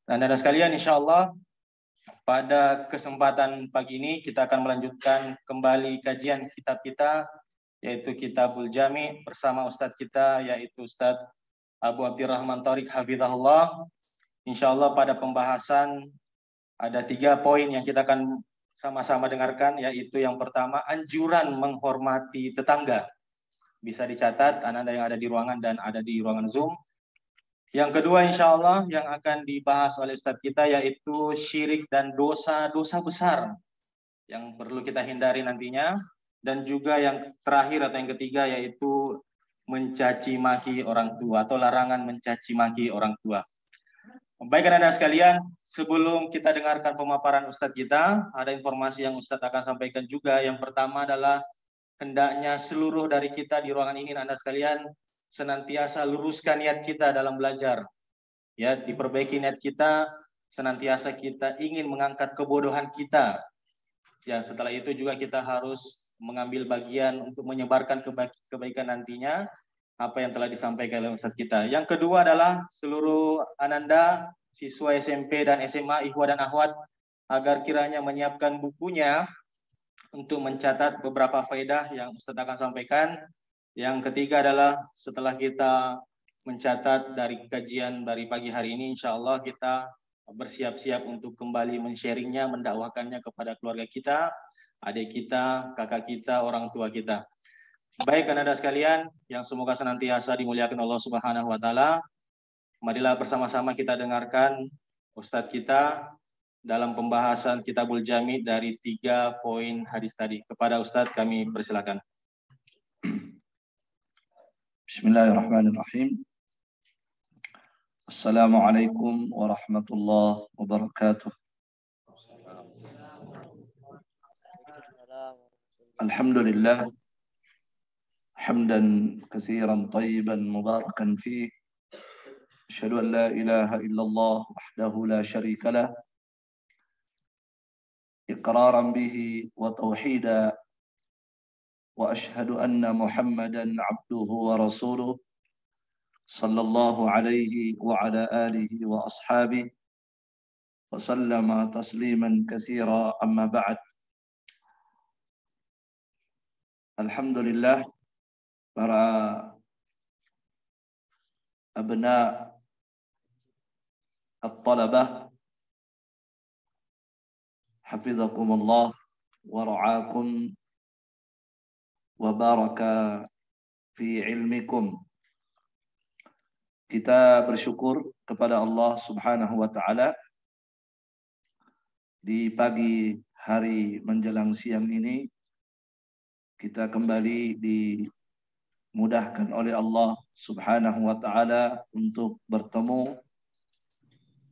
Dan ada sekalian, insya Allah pada kesempatan pagi ini kita akan melanjutkan kembali kajian kitab kita, yaitu Kitabul Jami bersama Ustadz kita, yaitu Ustadz Abu Abdirrahman Thoriq Hafizahullah. Insya Allah pada pembahasan ada 3 poin yang kita akan sama-sama dengarkan, yaitu yang pertama, anjuran menghormati tetangga. Bisa dicatat anak-anak yang ada di ruangan dan ada di ruangan Zoom. Yang kedua, insya Allah yang akan dibahas oleh Ustadz kita yaitu syirik dan dosa-dosa besar yang perlu kita hindari nantinya. Dan juga yang terakhir atau yang ketiga yaitu mencaci maki orang tua atau larangan mencaci maki orang tua. Baik anak-anak sekalian, sebelum kita dengarkan pemaparan Ustadz kita, ada informasi yang Ustadz akan sampaikan juga. Yang pertama adalah hendaknya seluruh dari kita di ruangan ini anak-anak sekalian senantiasa luruskan niat kita dalam belajar. Ya, diperbaiki niat kita, senantiasa kita ingin mengangkat kebodohan kita. Ya, setelah itu juga kita harus mengambil bagian untuk menyebarkan kebaikan nantinya, apa yang telah disampaikan oleh Ustadz kita. Yang kedua adalah seluruh ananda, siswa SMP dan SMA, ikhwah dan akhwat, agar kiranya menyiapkan bukunya untuk mencatat beberapa faedah yang Ustadz akan sampaikan. Yang ketiga adalah setelah kita mencatat dari kajian dari pagi hari ini, insya Allah kita bersiap-siap untuk kembali men-sharingnya, mendakwakannya kepada keluarga kita, adik kita, kakak kita, orang tua kita. Baik anak-anak sekalian, yang semoga senantiasa dimuliakan Allah Subhanahu wa Ta'ala, marilah bersama-sama kita dengarkan Ustadz kita dalam pembahasan Kitabul Jami dari 3 poin hadis tadi. Kepada Ustadz kami persilakan. Bismillahirrahmanirrahim. Assalamualaikum warahmatullahi wabarakatuh. Alhamdulillah hamdan katsiran tayyiban mubarakan fih. Asyhadu an la ilaha illallah wahdahu la syarika lah. Iqraran bihi wa tauhida. Wa asyhadu anna Muhammadan abduhu wa rasuluh. Sallallahu alaihi wa ala alihi wa ashabihi wa sallama tasliman katsira, amma ba'd. Alhamdulillah, para abna at-talabah, hafizakumullah wa ra'akum wa baraka fi ilmikum. Kita bersyukur kepada Allah Subhanahu wa Ta'ala di pagi hari menjelang siang ini kita kembali dimudahkan oleh Allah Subhanahu wa Ta'ala untuk bertemu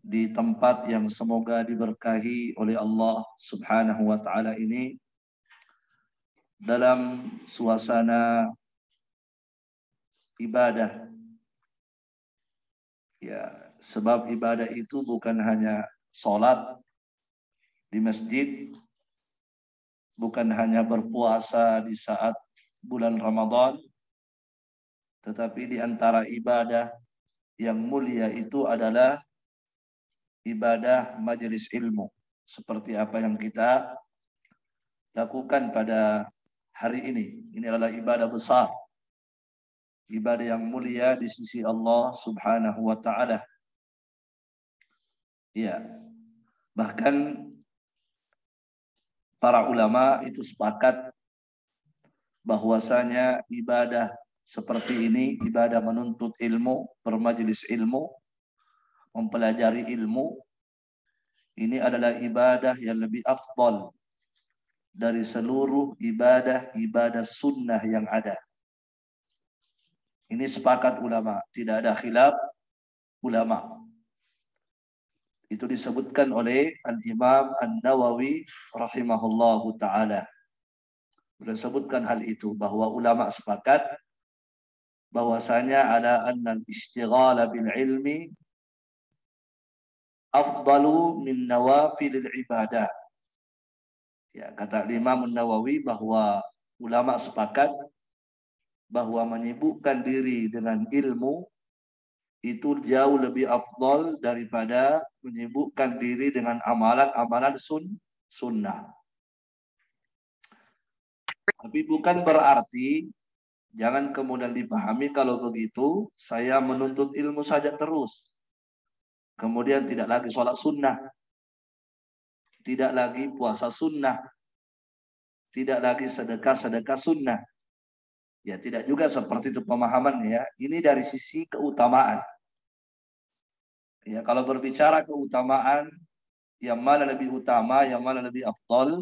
di tempat yang semoga diberkahi oleh Allah Subhanahu wa Ta'ala ini dalam suasana ibadah. Ya, sebab ibadah itu bukan hanya sholat di masjid, bukan hanya berpuasa di saat bulan Ramadan, tetapi di antara ibadah yang mulia itu adalah ibadah majelis ilmu, seperti apa yang kita lakukan pada hari ini. Ini adalah ibadah besar, ibadah yang mulia di sisi Allah Subhanahu wa Ta'ala. Ya, bahkan para ulama itu sepakat bahwasanya ibadah seperti ini, ibadah menuntut ilmu, bermajelis ilmu, mempelajari ilmu, ini adalah ibadah yang lebih afdal dari seluruh ibadah sunnah yang ada. Ini sepakat ulama, tidak ada khilaf ulama. Itu disebutkan oleh Al-Imam An-Nawawi rahimahullahu ta'ala. Beliau sebutkan hal itu, bahwa ulama sepakat bahwasanya ala anna al-ishtighala bil ilmi afdalu min nawafilil ibadah. Ya, kata Imam An-Nawawi bahwa ulama sepakat bahwa menyibukkan diri dengan ilmu itu jauh lebih afdal daripada menyibukkan diri dengan amalan-amalan sunnah. Tapi bukan berarti jangan kemudian dipahami kalau begitu saya menuntut ilmu saja terus. Kemudian tidak lagi sholat sunnah, tidak lagi puasa sunnah, tidak lagi sedekah sunnah. Ya tidak juga seperti itu pemahamannya ya. Ini dari sisi keutamaan. Ya kalau berbicara keutamaan, yang mana lebih utama, yang mana lebih afdal,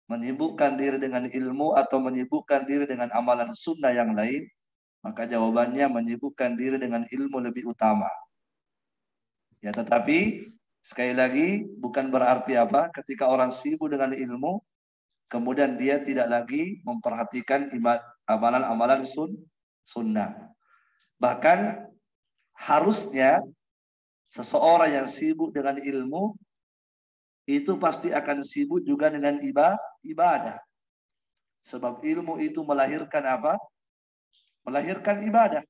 menyibukkan diri dengan ilmu atau menyibukkan diri dengan amalan sunnah yang lain, maka jawabannya menyibukkan diri dengan ilmu lebih utama. Ya tetapi sekali lagi bukan berarti apa ketika orang sibuk dengan ilmu kemudian dia tidak lagi memperhatikan amalan-amalan sunnah. Bahkan harusnya seseorang yang sibuk dengan ilmu itu pasti akan sibuk juga dengan ibadah. Sebab ilmu itu melahirkan apa? Melahirkan ibadah.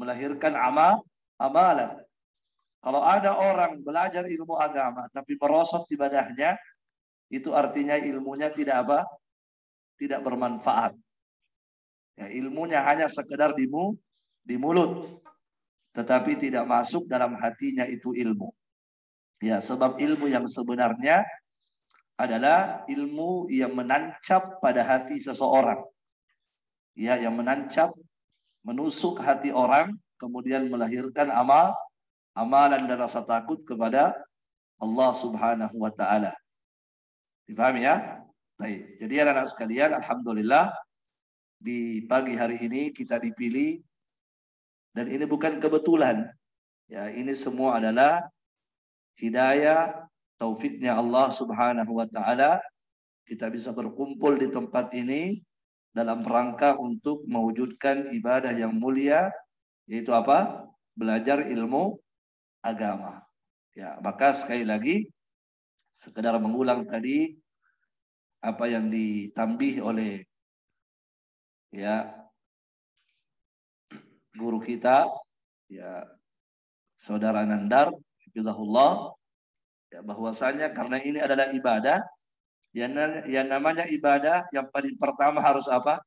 Melahirkan amalan. Kalau ada orang belajar ilmu agama tapi merosot ibadahnya, itu artinya ilmunya tidak apa? Tidak bermanfaat. Ya, ilmunya hanya sekedar di mulut, tetapi tidak masuk dalam hatinya itu ilmu. Ya, sebab ilmu yang sebenarnya adalah ilmu yang menancap pada hati seseorang. Ya, yang menancap, menusuk hati orang, kemudian melahirkan amalan dan rasa takut kepada Allah Subhanahu wa taala. Dipahami ya? Baik. Jadi anak-anak sekalian, alhamdulillah di pagi hari ini kita dipilih dan ini bukan kebetulan. Ya, ini semua adalah hidayah, taufiknya Allah Subhanahu wa taala. Kita bisa berkumpul di tempat ini dalam rangka untuk mewujudkan ibadah yang mulia, yaitu apa? Belajar ilmu agama. Ya, maka sekali lagi sekedar mengulang tadi apa yang ditambih oleh ya guru kita ya Saudara Nandar hafizahullah ya bahwasanya karena ini adalah ibadah yang namanya ibadah yang paling pertama harus apa?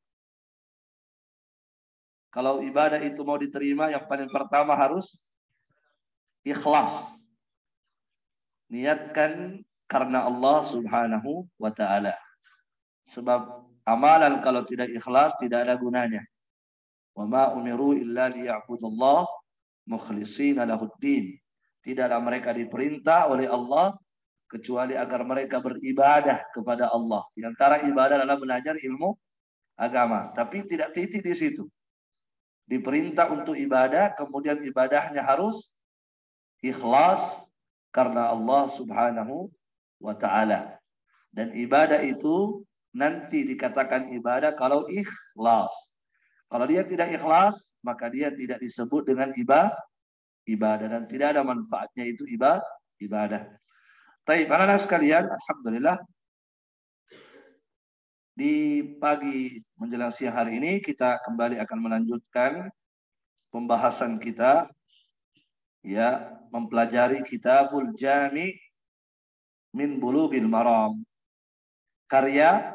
Kalau ibadah itu mau diterima yang paling pertama harus ikhlas. Niatkan karena Allah Subhanahu wa taala. Sebab amalan kalau tidak ikhlas tidak ada gunanya. Wa ma umiru illa liya'budullah mukhlishina lahuddin. Tidaklah mereka diperintah oleh Allah kecuali agar mereka beribadah kepada Allah. Di antara ibadah adalah belajar ilmu agama, tapi tidak titik di situ. Diperintah untuk ibadah, kemudian ibadahnya harus ikhlas karena Allah Subhanahu wa taala. Dan ibadah itu nanti dikatakan ibadah kalau ikhlas. Kalau dia tidak ikhlas, maka dia tidak disebut dengan ibadah dan tidak ada manfaatnya itu ibadah. Baik, anak-anak sekalian, alhamdulillah di pagi menjelang siang hari ini kita kembali akan melanjutkan pembahasan kita ya mempelajari Kitabul Jami' min Bulughil Maram. Karya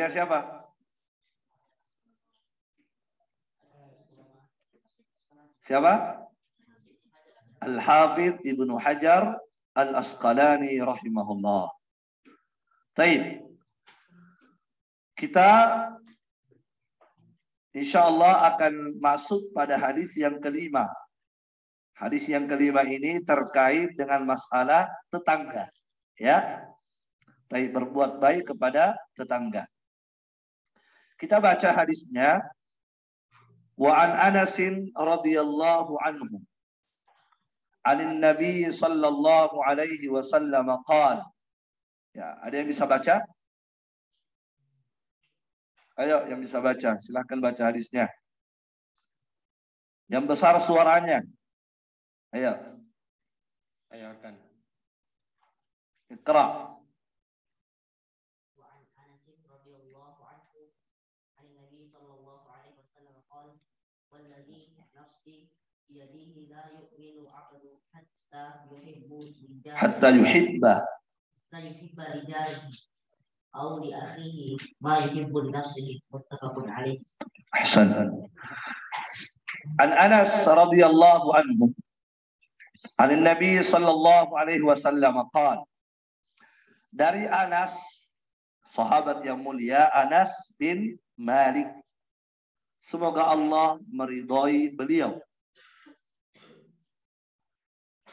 siapa? Siapa? Al-Hafidh Ibnu Hajar Al-Asqalani rahimahullah. Baik. Kita insyaallah akan masuk pada hadis yang kelima. Hadis yang kelima ini terkait dengan masalah tetangga, ya. Baik berbuat baik kepada tetangga. Kita baca hadisnya. Wa an Anas radhiyallahu anhu. 'Anin Nabi sallallahu alaihi wasallam qala. Ya, ada yang bisa baca? Ayo yang bisa baca, silahkan baca hadisnya. Yang besar suaranya. Ayo. Ayo rekan. Iqra. وعن أنس رضي الله عنه عن النبي صلى الله عليه وسلم قال والذي نفس hatta yuhibba أو لأخيه ما يحب لنفسه متفق عليه. أحسن. عن أنس رضي الله عنه عن النبي صلى الله عليه وسلم قال. Dari Anas, sahabat yang mulia, Anas bin Malik, semoga Allah meridhoi beliau.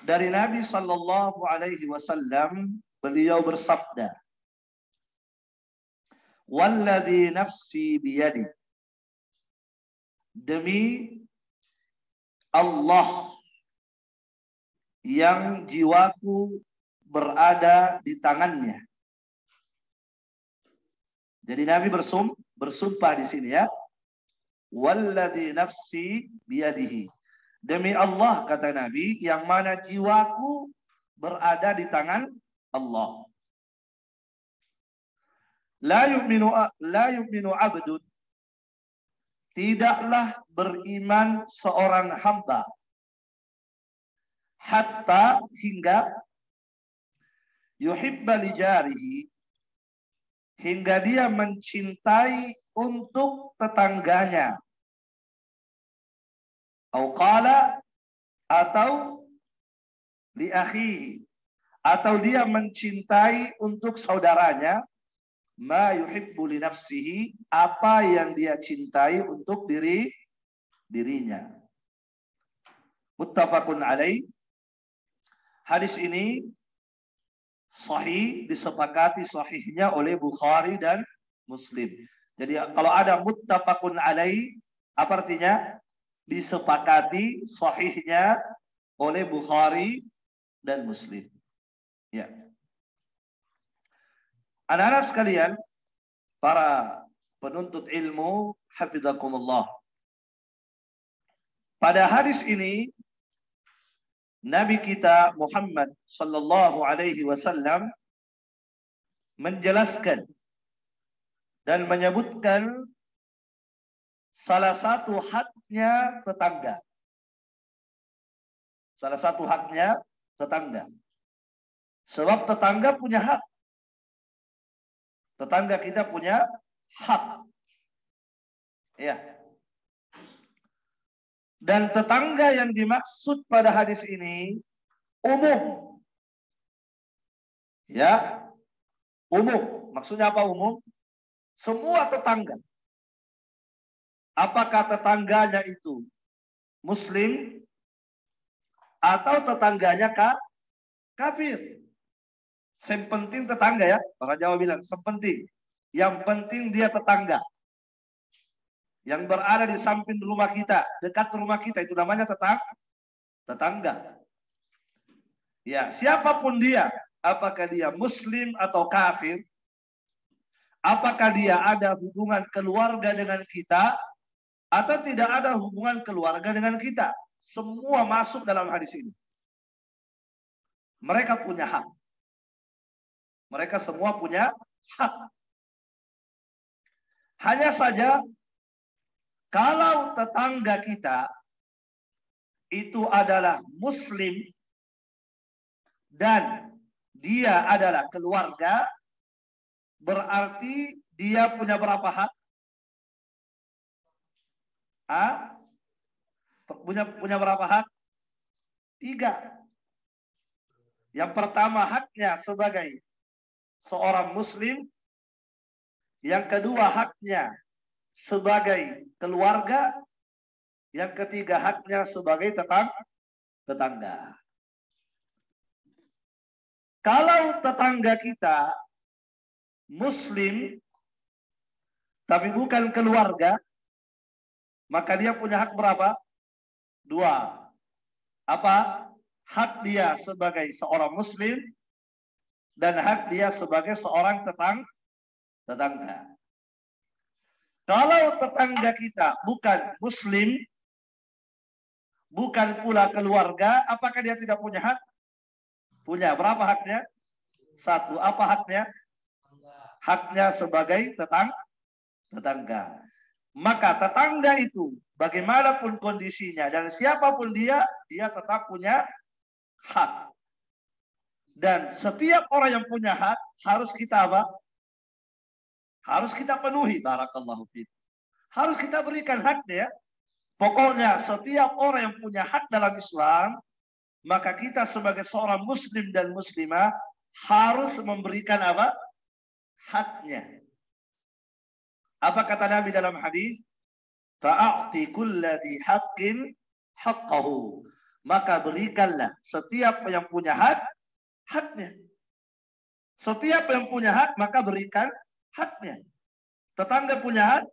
Dari Nabi sallallahu alaihi wasallam, beliau bersabda, "Walladzi nafsi biyadi." Demi Allah yang jiwaku berada di tangannya. Jadi Nabi bersumpah di sini ya. Walladzi nafsi biyadihi. Demi Allah, kata Nabi, yang mana jiwaku berada di tangan Allah. La yu'minu abdun. Tidaklah beriman seorang hamba. Hatta hingga yuhibba li jarihi. Hingga dia mencintai untuk tetangganya. Atau li akhihi. Atau dia mencintai untuk saudaranya. Ma yuhibbu li nafsihi, apa yang dia cintai untuk dirinya. Muttafaqun alaih. Hadis ini sahih, disepakati sahihnya oleh Bukhari dan Muslim. Jadi kalau ada muttafaqun alaih, apa artinya? Disepakati sahihnya oleh Bukhari dan Muslim. Ya. Anak-anak sekalian, para penuntut ilmu, hafizakumullah. Pada hadis ini, Nabi kita Muhammad sallallahu alaihi wasallam menjelaskan dan menyebutkan salah satu haknya tetangga. Salah satu haknya tetangga. Sebab tetangga punya hak. Tetangga kita punya hak. Ya. Dan tetangga yang dimaksud pada hadis ini umum. Ya. Umum. Maksudnya apa umum? Semua tetangga. Apakah tetangganya itu Muslim atau tetangganya kafir? Yang penting tetangga ya. Orang Jawa bilang, sepenting. Yang penting dia tetangga. Yang berada di samping rumah kita, dekat rumah kita, itu namanya tetangga. Ya, siapapun dia, apakah dia Muslim atau kafir, apakah dia ada hubungan keluarga dengan kita, atau tidak ada hubungan keluarga dengan kita, semua masuk dalam hadis ini. Mereka punya hak. Mereka semua punya hak. Hanya saja, kalau tetangga kita itu adalah Muslim dan dia adalah keluarga, berarti dia punya berapa hak? Punya berapa hak? 3. Yang pertama haknya sebagai seorang Muslim. Yang kedua haknya sebagai keluarga. Yang ketiga haknya sebagai tetangga. Kalau tetangga kita Muslim tapi bukan keluarga, maka dia punya hak berapa? 2. Apa? Hak dia sebagai seorang Muslim dan hak dia sebagai seorang tetangga. Kalau tetangga kita bukan Muslim, bukan pula keluarga, apakah dia tidak punya hak? Punya. Berapa haknya? 1. Apa haknya? Haknya sebagai tetangga. maka tetangga itu bagaimanapun kondisinya dan siapapun dia tetap punya hak. Dan setiap orang yang punya hak harus kita apa? Harus kita penuhi. Barakallahu fiik. Harus kita berikan haknya. Pokoknya setiap orang yang punya hak dalam Islam, maka kita sebagai seorang muslim dan muslimah harus memberikan apa? Haknya. Apa kata Nabi dalam hadis? Fa'ati kulladhi haqqin haqqahu. Maka berikanlah setiap yang punya hak haknya. Setiap yang punya hak maka berikan haknya. Tetangga punya hak?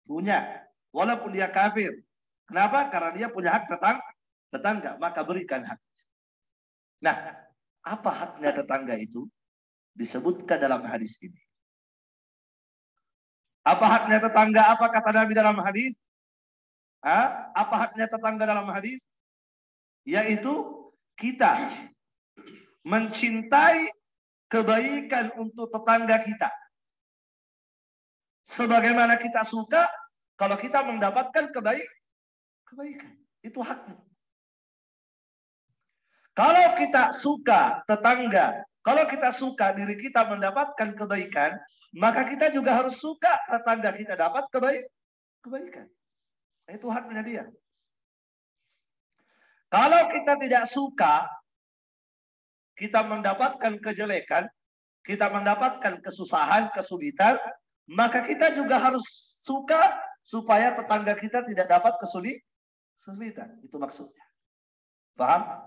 Punya. Walaupun dia kafir. Kenapa? Karena dia punya hak tetangga. Maka berikan haknya. Nah, apa haknya tetangga itu? Disebutkan dalam hadis ini. Apa haknya tetangga? Apa kata Nabi dalam hadis? Apa haknya tetangga dalam hadis? Yaitu kita mencintai kebaikan untuk tetangga kita. Sebagaimana kita suka kalau kita mendapatkan kebaikan. Itu haknya. Kalau kita suka tetangga, kalau kita suka diri kita mendapatkan kebaikan, maka kita juga harus suka tetangga kita dapat kebaikan. Itu haknya dia. Kalau kita tidak suka, kita mendapatkan kejelekan, kita mendapatkan kesusahan, kesulitan, maka kita juga harus suka supaya tetangga kita tidak dapat kesulitan. Itu maksudnya. Paham?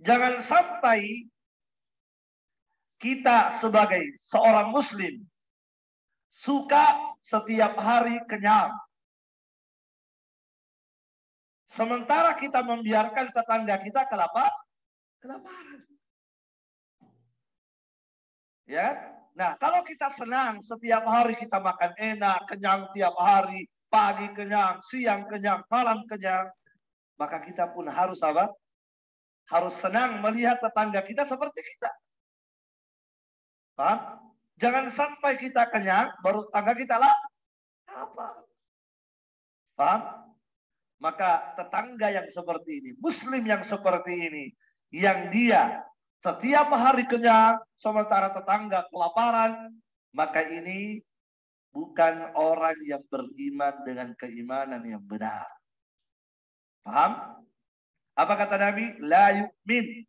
Jangan sampai kita sebagai seorang muslim suka setiap hari kenyang. Sementara kita membiarkan tetangga kita kelaparan. Ya. Nah, kalau kita senang setiap hari kita makan enak, kenyang tiap hari, pagi kenyang, siang kenyang, malam kenyang, maka kita pun harus apa? Harus senang melihat tetangga kita seperti kita. Paham? Jangan sampai kita kenyang, baru tetangga kita lapar. Paham? Maka tetangga yang seperti ini, muslim yang seperti ini, yang dia setiap hari kenyang, sementara tetangga kelaparan, maka ini bukan orang yang beriman dengan keimanan yang benar. Paham? Apa kata Nabi? La yu'min.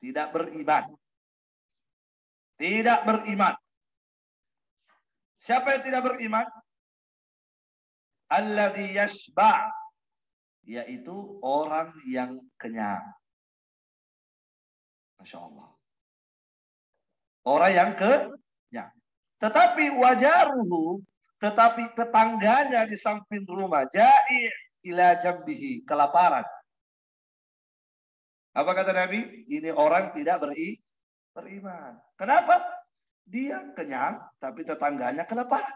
Tidak beriman. Tidak beriman. Siapa yang tidak beriman? Alladhi yashba'. Yaitu orang yang kenyang. Masya Allah. Orang yang kenyang. Tetapi wajaruhu, tetapi tetangganya di samping rumah, ja'i ila jambihi, kelaparan. Apa kata Nabi? Ini orang tidak beriman. Kenapa? Dia kenyang, tapi tetangganya kelaparan.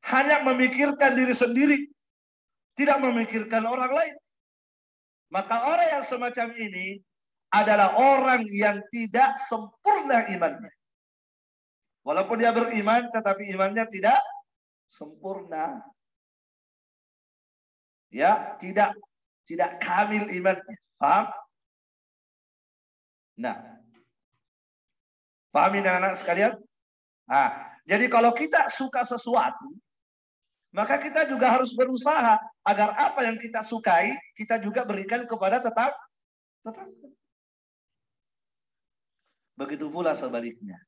Hanya memikirkan diri sendiri, tidak memikirkan orang lain. Maka orang yang semacam ini adalah orang yang tidak sempurna imannya. Walaupun dia beriman, tetapi imannya tidak sempurna. Ya, tidak kamil imannya. Paham? Nah, pahami anak-anak sekalian? Nah, jadi kalau kita suka sesuatu, maka kita juga harus berusaha agar apa yang kita sukai, kita juga berikan kepada tetangga. Begitu pula sebaliknya.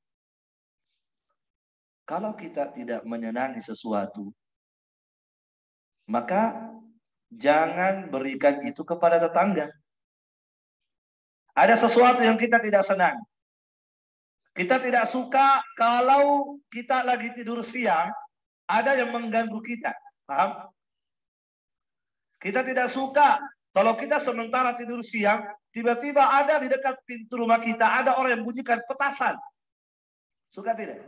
Kalau kita tidak menyenangi sesuatu, maka jangan berikan itu kepada tetangga. Ada sesuatu yang kita tidak senang. Kita tidak suka kalau kita lagi tidur siang, ada yang mengganggu kita. Paham? Kita tidak suka kalau kita sementara tidur siang, tiba-tiba ada di dekat pintu rumah kita, ada orang yang bunyikan petasan. Suka tidak?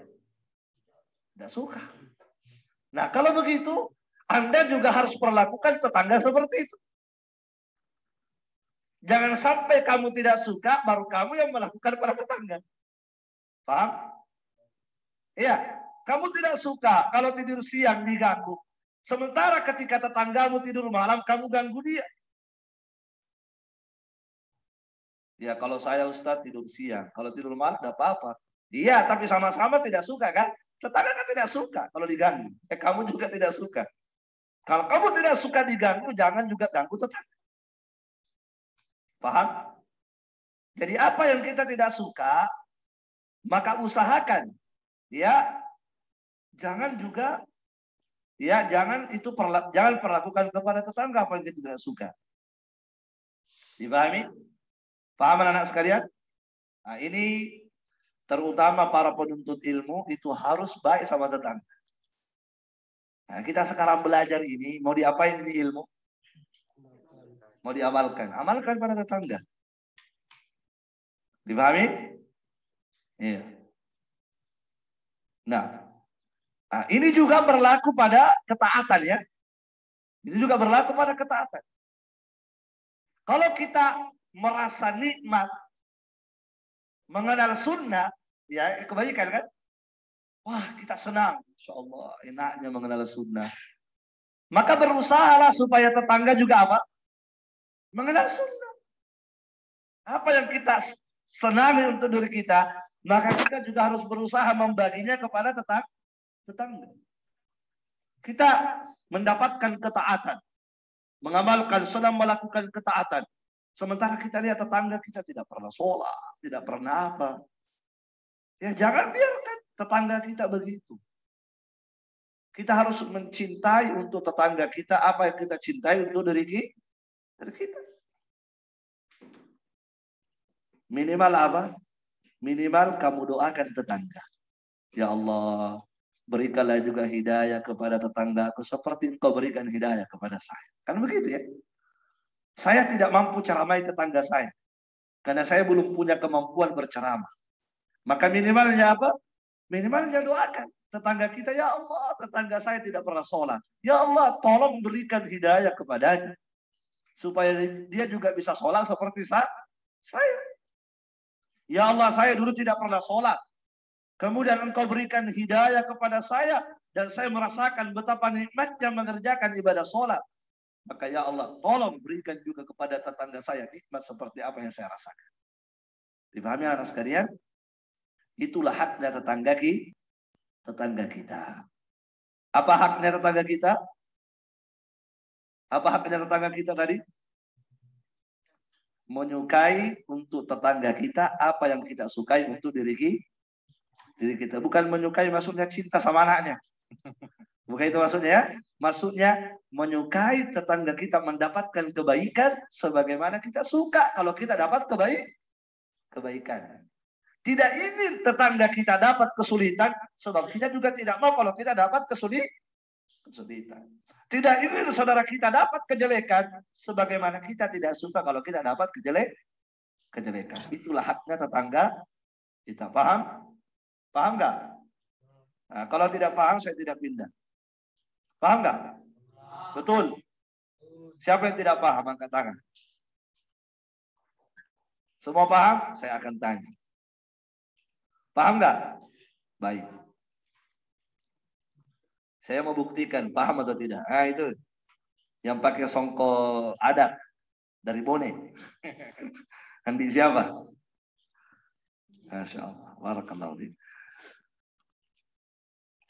Tidak suka. Nah, kalau begitu, Anda juga harus perlakukan tetangga seperti itu. Jangan sampai kamu tidak suka, baru kamu yang melakukan pada tetangga. Paham? Iya. kamu tidak suka kalau tidur siang diganggu. Sementara ketika tetanggamu tidur malam, kamu ganggu dia. Ya kalau saya Ustadz tidur siang, kalau tidur malam tidak apa-apa. Iya, tapi sama-sama tidak suka kan? Tetangga kan tidak suka kalau diganggu. Kamu juga tidak suka. Kalau kamu tidak suka diganggu, jangan juga ganggu tetangga. Paham? Jadi apa yang kita tidak suka, maka usahakan. Ya, jangan juga, ya jangan jangan perlakukan kepada tetangga apa yang kita tidak suka. Dipahami? Paham anak-anak sekalian? Nah, ini terutama para penuntut ilmu itu harus baik sama tetangga. Nah, kita sekarang belajar ini, mau diapain ini ilmu? Mau diamalkan. Amalkan pada tetangga. Dipahami? Iya. Nah, ini juga berlaku pada ketaatan ya. Ini juga berlaku pada ketaatan. Kalau kita merasa nikmat mengenal sunnah, ya kebaikan kan? Wah, kita senang. Insya Allah, enaknya mengenal sunnah. Maka berusahalah supaya tetangga juga apa? Mengenal sunnah. Apa yang kita senangi untuk diri kita, maka kita juga harus berusaha membaginya kepada tetangga. Kita mendapatkan ketaatan, mengamalkan, sedang melakukan ketaatan. Sementara kita lihat tetangga kita tidak pernah sholat, tidak pernah apa. Ya jangan biarkan tetangga kita begitu. Kita harus mencintai untuk tetangga kita apa yang kita cintai untuk diri kita. Minimal apa? Minimal kamu doakan tetangga. Ya Allah, berikanlah juga hidayah kepada tetanggaku seperti engkau berikan hidayah kepada saya. Kan begitu ya? Saya tidak mampu ceramai tetangga saya. Karena saya belum punya kemampuan berceramah. Maka minimalnya apa? Minimalnya doakan tetangga kita. Ya Allah, tetangga saya tidak pernah sholat. Ya Allah, tolong berikan hidayah kepadanya. Supaya dia juga bisa sholat seperti saya. Ya Allah, saya dulu tidak pernah sholat. Kemudian engkau berikan hidayah kepada saya. Dan saya merasakan betapa nikmatnya mengerjakan ibadah sholat. Maka ya Allah, tolong berikan juga kepada tetangga saya nikmat seperti apa yang saya rasakan. Dipahami anak sekalian? Itulah haknya tetangga kita. Apa haknya tetangga kita? Apa haknya tetangga kita tadi? Menyukai untuk tetangga kita apa yang kita sukai untuk diri kita. Bukan menyukai maksudnya cinta sama anaknya. Bukan itu maksudnya ya. Maksudnya menyukai tetangga kita mendapatkan kebaikan sebagaimana kita suka kalau kita dapat kebaikan. Tidak ingin tetangga kita dapat kesulitan sebab kita juga tidak mau kalau kita dapat kesulitan. Tidak ingin saudara kita dapat kejelekan sebagaimana kita tidak suka kalau kita dapat kejelekan. Itulah haknya tetangga kita. Paham? Paham nggak? Nah, kalau tidak paham saya tidak pindah. Paham nggak? Betul. Siapa yang tidak paham angkat tangan? Semua paham? Saya akan tanya. Paham nggak? Baik. Saya mau buktikan paham atau tidak. Nah itu yang pakai songkok adat dari Bone. Andi siapa? Masya Allah. Barakallahu fiik.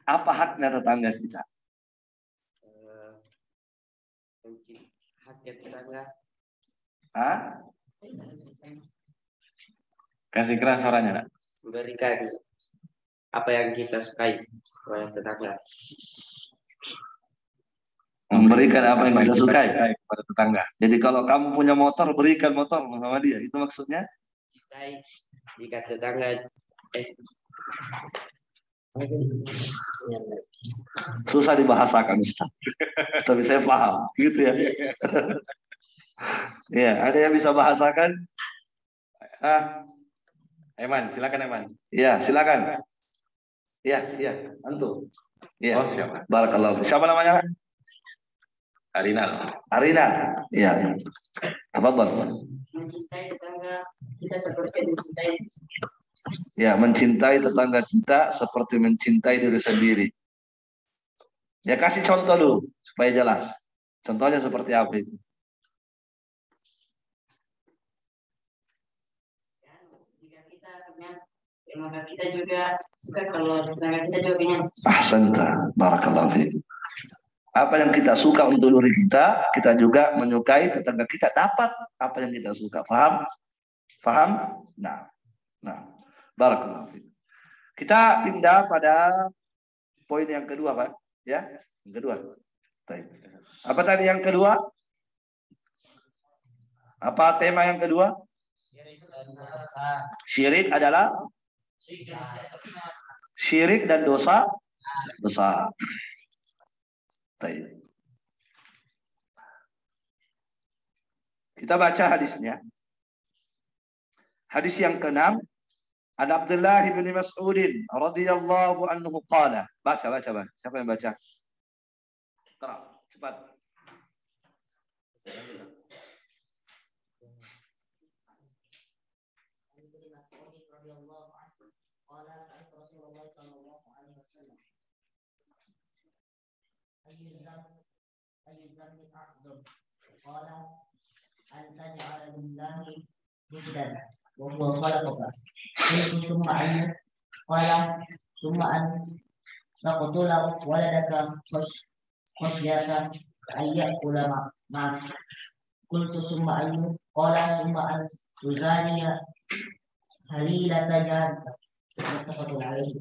Apa haknya tetangga kita? Haknya tetangga. Hah? Kasih keras suaranya, nak. Memberikan apa yang kita sukai kepada tetangga. Memberikan apa yang kita sukai kepada tetangga. Jadi kalau kamu punya motor, berikan motor sama dia. Itu maksudnya? Sukai jika tetangga susah dibahasakan Ustaz. Tapi saya paham, gitu ya. Ya, ada yang bisa bahasakan? Eman, silakan Eman. Ya, silakan. Ya, antum. Ya. Oh, siapa? Barakallahu. Siapa namanya? Arina. Iya. Tafadhol. Mencintai tetangga kita seperti mencintai Ya, mencintai tetangga kita seperti mencintai diri sendiri. Ya, kasih contoh dulu supaya jelas. Contohnya seperti apa itu? Jika kita punya, ya maka kita juga suka kalau tetangga kita juga punya. Ahsanta, barakallahu fiik. Apa yang kita suka untuk diri kita juga menyukai tetangga kita, dapat apa yang kita suka. Paham? Paham? Nah, barakallahu fiik. Kita pindah pada poin yang kedua, Pak. Ya, yang kedua. Baik. Apa tadi yang kedua? Apa tema yang kedua? Syirik adalah syirik dan dosa besar. Baik. Kita baca hadisnya. Hadis yang ke-6, an Abdullah bin Mas'ud radhiyallahu anhu qala. Baca. Siapa yang baca? Cepat. أن تجعل لله ندا وهو خلقك قلت ثم أن قال ثم أن تقتل ولدك خشية أن يأكل معك قلت ثم أن قال ثم أن تزاني هليلة جارك متفق عليه.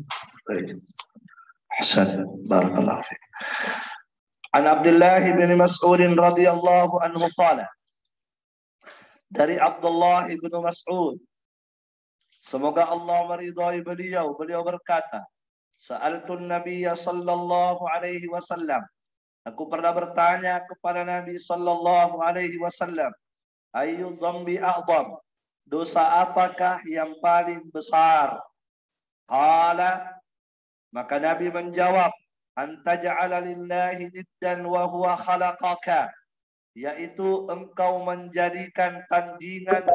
Hasan, barakallahu fiik. An Abdullah bin Mas'ud radhiyallahu anhu qala. Dari Abdullah bin Mas'ud, semoga Allah meridhai beliau berkata, Sa'altun Nabiy sallallahu alaihi wasallam. Aku pernah bertanya kepada Nabi sallallahu alaihi wasallam, Ayyu dhambi a'dham? Dosa apakah yang paling besar? Qala, maka Nabi menjawab, Anta ja'ala lillahi niddan wa huwa khalaqaka, yaitu engkau menjadikan tandingan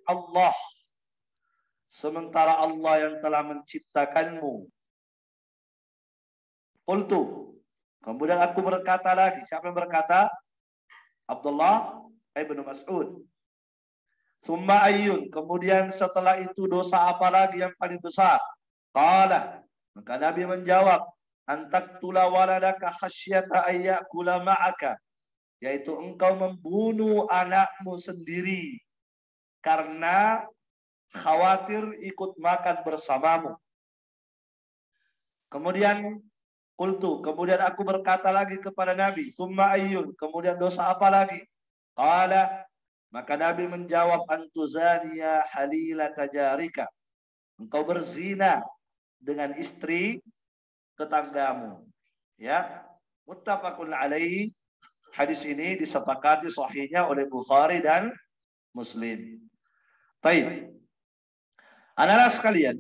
Allah sementara Allah yang telah menciptakanmu. Qultu, kemudian aku berkata lagi. Siapa yang berkata? Abdullah ibn Mas'ud. Summa ayyun, kemudian setelah itu dosa apa lagi yang paling besar? Qala, maka Nabi menjawab, Antaktula waladaka khasyata ayyakula ma'aka, yaitu engkau membunuh anakmu sendiri karena khawatir ikut makan bersamamu. Kemudian kemudian aku berkata lagi kepada Nabi, summa ayyun, kemudian dosa apa lagi? Qala, maka Nabi menjawab, antuzaniya halilata jarika, engkau berzina dengan istri tetanggamu. Ya, muttafaqun alaihi. Hadis ini disepakati sahihnya oleh Bukhari dan Muslim. Baik. Anak-anak sekalian,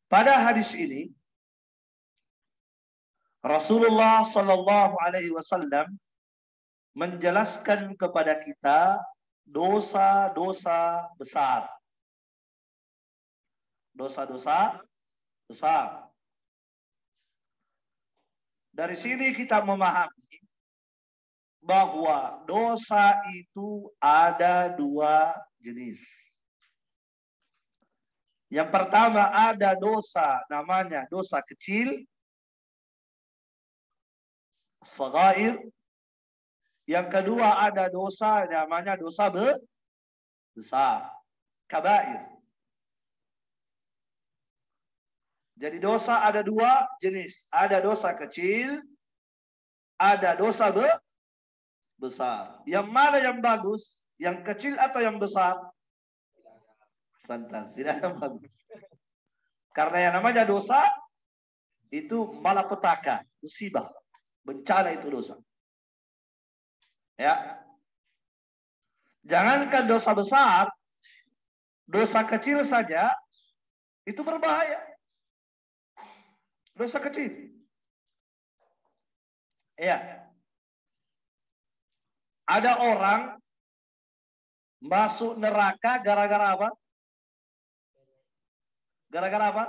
pada hadis ini Rasulullah Shallallahu Alaihi Wasallam menjelaskan kepada kita dosa-dosa besar. Dosa-dosa besar. Dari sini kita memahami bahwa dosa itu ada dua jenis. Yang pertama ada dosa namanya dosa kecil, shaghair. Yang kedua ada dosa namanya dosa besar, kabair. Jadi dosa ada dua jenis. Ada dosa kecil, ada dosa besar. Yang mana yang bagus? Yang kecil atau yang besar? Santan, tidak yang bagus. Karena yang namanya dosa itu malapetaka, musibah, bencana itu dosa. Ya. Jangankan dosa besar, dosa kecil saja itu berbahaya. Dosa kecil. Ya. Ada orang masuk neraka gara-gara apa? Gara-gara apa?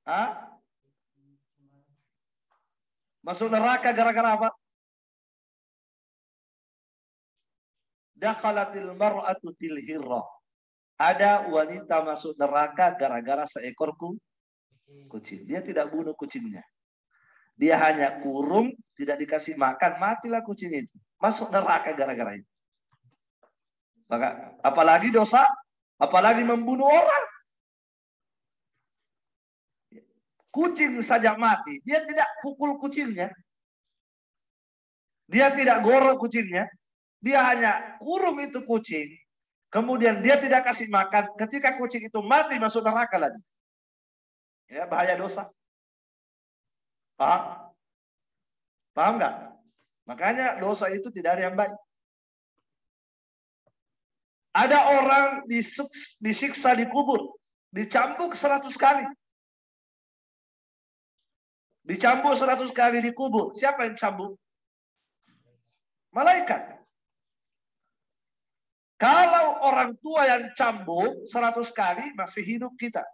Hah? Masuk neraka gara-gara apa? Dakhalatil mar'atu fil hirra. Ada wanita masuk neraka gara-gara seekor kucing. Dia tidak bunuh kucingnya. Dia hanya kurung, tidak dikasih makan, matilah kucing itu. Masuk neraka gara-gara itu. Maka apalagi dosa, apalagi membunuh orang. Kucing saja mati, dia tidak pukul kucingnya. Dia tidak gorok kucingnya. Dia hanya kurung itu kucing. Kemudian dia tidak kasih makan. Ketika kucing itu mati, masuk neraka lagi. Ya, bahaya dosa. Paham? Paham nggak? Makanya dosa itu tidak ada yang baik. Ada orang disiksa di kubur. Dicambuk 100 kali. Dicambuk 100 kali di kubur. Siapa yang cambuk? Malaikat. Kalau orang tua yang cambuk 100 kali, masih hidup kita.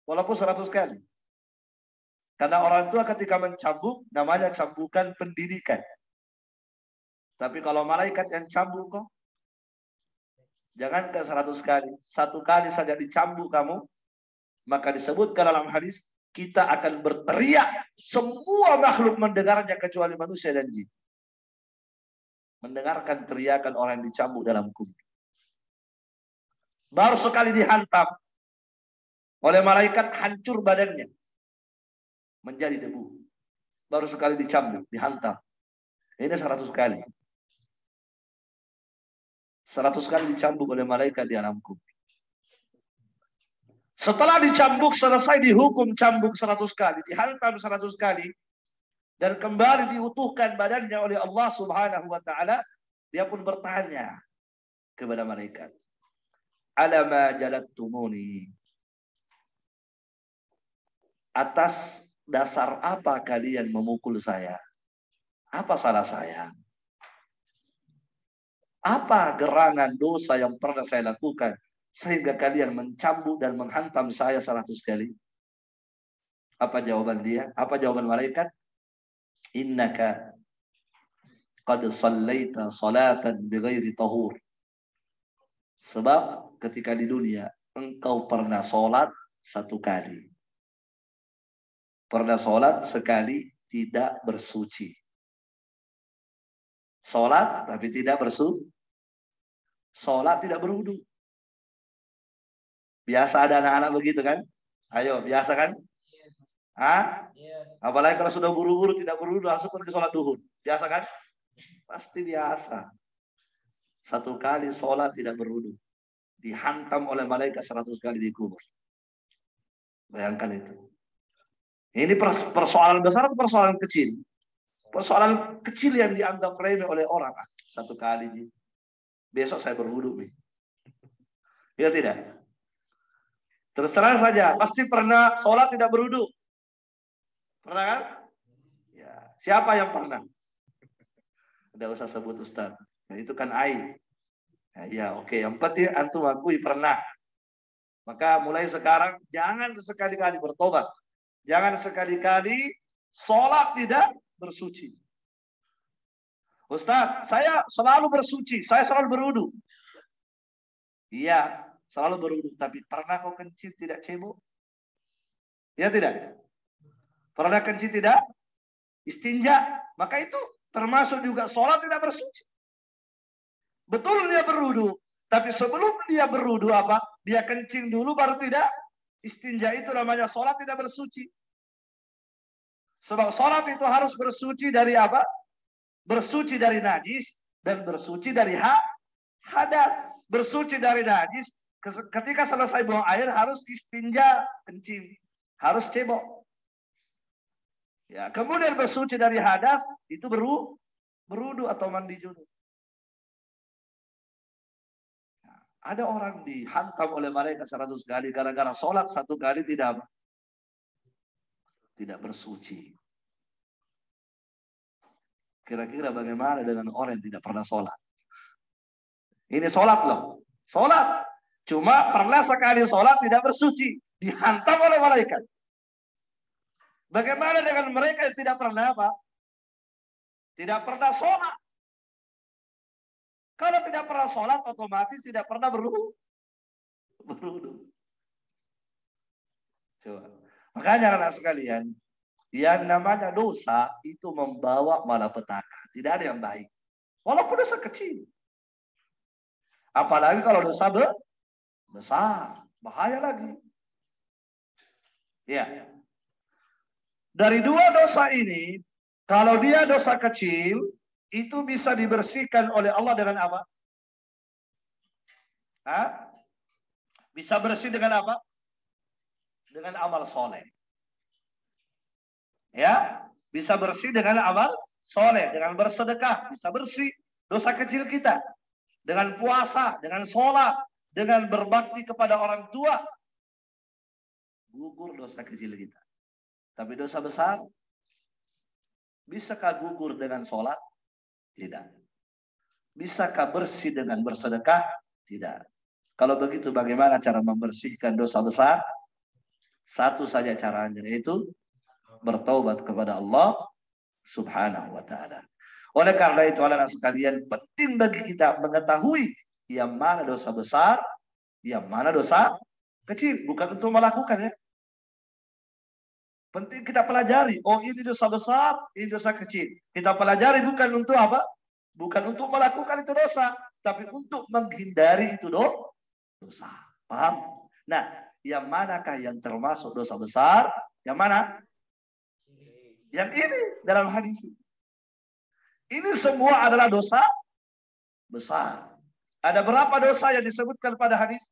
Walaupun 100 kali. Karena orang tua ketika mencambuk, namanya cambukan pendidikan. Tapi kalau malaikat yang cambuk kok, jangan ke 100 kali. 1 kali saja dicambuk kamu, maka disebutkan dalam hadis, kita akan berteriak. Semua makhluk mendengarnya kecuali manusia dan jin. Mendengarkan teriakan orang yang dicambuk dalam kubur. Baru sekali dihantam oleh malaikat, hancur badannya. Menjadi debu. Baru sekali dicambuk, dihantam. Ini 100 kali. 100 kali dicambuk oleh malaikat di alam kubur. Setelah dicambuk, selesai dihukum cambuk 100 kali, dihantam 100 kali, dan kembali diutuhkan badannya oleh Allah Subhanahu wa Ta'ala, dia pun bertanya kepada malaikat, "Alama jalattumuni?" Atas dasar apa kalian memukul saya? Apa salah saya? Apa gerangan dosa yang pernah saya lakukan sehingga kalian mencambuk dan menghantam saya 100 kali? Apa jawaban dia? Apa jawaban malaikat? Innaka qad sallaita salatan bighairi tahur. Sebab ketika di dunia engkau pernah sholat 1 kali. Pernah sholat sekali tidak bersuci. Sholat tapi tidak bersuci. Sholat tidak berwudu. Biasa ada anak-anak begitu kan? Ayo, biasa kan? Hah? Apalagi kalau sudah buru-buru tidak berwudu langsung pergi sholat duhur. Biasa kan? Pasti biasa. 1 kali sholat tidak berwudu. Dihantam oleh malaikat 100 kali di kubur. Bayangkan itu. Ini persoalan besar atau persoalan kecil? Persoalan kecil yang dianggap remeh oleh orang. 1 kali. Besok saya berwudu nih. Ya tidak? Terus terang saja, pasti pernah sholat tidak berwudu. Pernah kan? Ya. Siapa yang pernah? Tidak usah sebut Ustaz. Nah, itu kan aib. Ya, oke. Yang penting antum akui pernah. Maka mulai sekarang jangan sekali-kali bertobat. Jangan sekali-kali sholat tidak bersuci. Ustaz, saya selalu bersuci. Saya selalu berwudu. Iya, selalu berwudu. Tapi pernah kau kencing tidak cebok? Ya tidak? Pernah kencing tidak? Istinja. Maka itu termasuk juga sholat tidak bersuci. Betul dia berwudu. Tapi sebelum dia berwudu apa? Dia kencing dulu baru tidak istinja. Itu namanya sholat tidak bersuci. Sebab sholat itu harus bersuci dari apa? Bersuci dari najis dan bersuci dari hadas. Bersuci dari najis, ketika selesai buang air harus istinja, kencing, harus cebok. Ya, kemudian bersuci dari hadas itu berwudu atau mandi junub. Nah, ada orang dihantam oleh malaikat 100 kali gara-gara sholat 1 kali tidak bersuci. Kira-kira bagaimana dengan orang yang tidak pernah sholat? Ini sholat loh. Sholat. Cuma pernah sekali sholat tidak bersuci, dihantam oleh malaikat. Bagaimana dengan mereka yang tidak pernah apa? Tidak pernah sholat. Kalau tidak pernah sholat, otomatis tidak pernah berwudu. Coba. Makanya anak sekalian, yang namanya dosa itu membawa malapetaka. Tidak ada yang baik. Walaupun dosa kecil. Apalagi kalau dosa besar. Bahaya lagi. Ya. Dari dua dosa ini, kalau dia dosa kecil, itu bisa dibersihkan oleh Allah dengan apa? Hah? Bisa bersih dengan apa? Dengan amal soleh. Ya, bisa bersih dengan amal soleh, dengan bersedekah, bisa bersih dosa kecil kita. Dengan puasa, dengan sholat, dengan berbakti kepada orang tua. Gugur dosa kecil kita. Tapi dosa besar, bisakah gugur dengan sholat? Tidak. Bisakah bersih dengan bersedekah? Tidak. Kalau begitu bagaimana cara membersihkan dosa besar? Satu saja caranya, yaitu bertaubat kepada Allah Subhanahu wa ta'ala. Oleh karena itu, anak-anak sekalian, penting bagi kita mengetahui yang mana dosa besar, yang mana dosa kecil. Bukan untuk melakukan, ya. Penting kita pelajari. Oh, ini dosa besar, ini dosa kecil. Kita pelajari bukan untuk apa? Bukan untuk melakukan itu dosa, tapi untuk menghindari itu dosa. Paham? Nah, yang manakah yang termasuk dosa besar? Yang mana? Yang ini dalam hadis. Ini semua adalah dosa besar. Ada berapa dosa yang disebutkan pada hadis?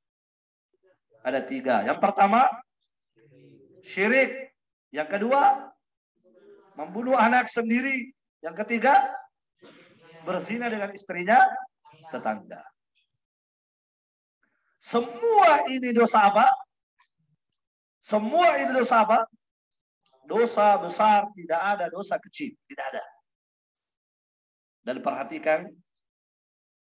Ada 3. Yang pertama, syirik. Yang kedua, membunuh anak sendiri. Yang ketiga, berzina dengan istrinya tetangga. Semua ini dosa apa? Semua ini dosa apa? Dosa besar, tidak ada dosa kecil, tidak ada. Dan perhatikan,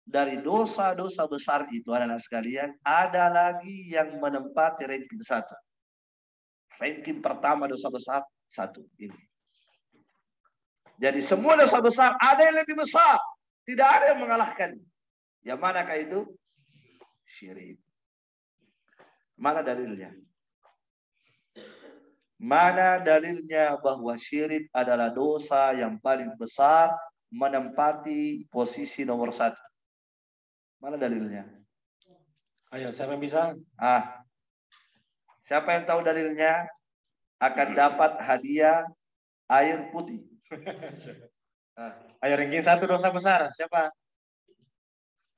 dari dosa-dosa besar itu, anak-anak sekalian, ada lagi yang menempati ranking 1. Ranking pertama dosa besar 1 ini. Jadi semua dosa besar ada yang lebih besar, tidak ada yang mengalahkan. Yang manakah itu? Syirik. Mana dalilnya? Mana dalilnya bahwa syirik adalah dosa yang paling besar, menempati posisi nomor 1? Mana dalilnya? Ayo, siapa yang bisa? Siapa yang tahu dalilnya akan dapat hadiah air putih. Ayo, ranking 1 dosa besar. Siapa?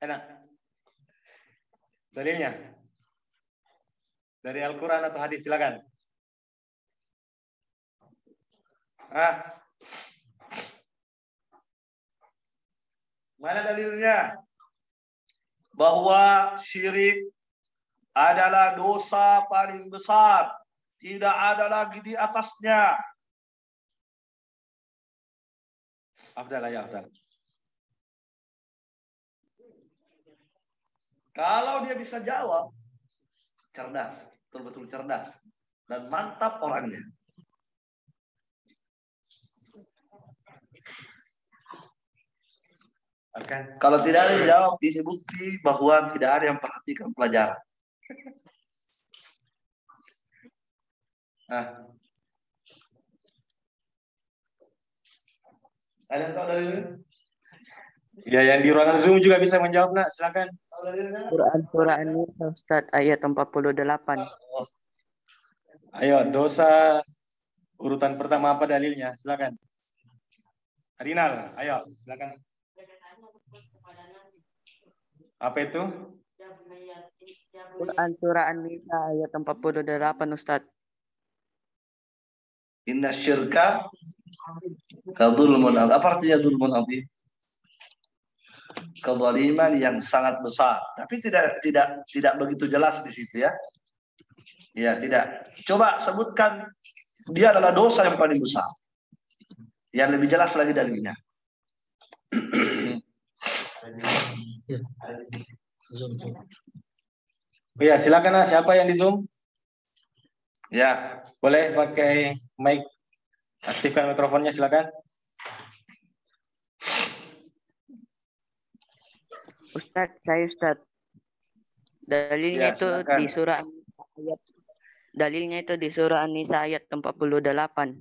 Enak. Dalilnya? Dari Al-Quran atau hadis? Silakan. Mana dalilnya? Bahwa syirik adalah dosa paling besar. Tidak ada lagi di atasnya. Afdal, ya Afdal. Kalau dia bisa jawab, cerdas. Betul-betul cerdas. Dan mantap orangnya. Okay. Kalau tidak ada yang jawab, ini bukti bahwa tidak ada yang perhatikan pelajaran. Ada yang tahu dalilnya? Ya, yang di ruangan Zoom juga bisa menjawab, nak. Silakan. Quran surah An-Nisa, Ustaz, ayat 48. Ayo, dosa urutan pertama apa dalilnya? Silakan. Rinal, ayo, silakan. Apa itu? Quran surah An-Nisa ayat 48, Ustaz. Inna syirka kadulmun. Apa artinya dulmun azim? Kezaliman yang sangat besar. Tapi tidak begitu jelas di situ, ya. Ya, tidak. Coba sebutkan dia adalah dosa yang paling besar. Yang lebih jelas lagi dalilnya. Oh ya, silakan siapa yang di Zoom? Ya. Boleh pakai mic, aktifkan mikrofonnya, silakan. Ustadz, saya Ustadz. Dalilnya Ya, itu silakan. di surah ayat. Dalilnya itu di surah An-Nisa ayat 48.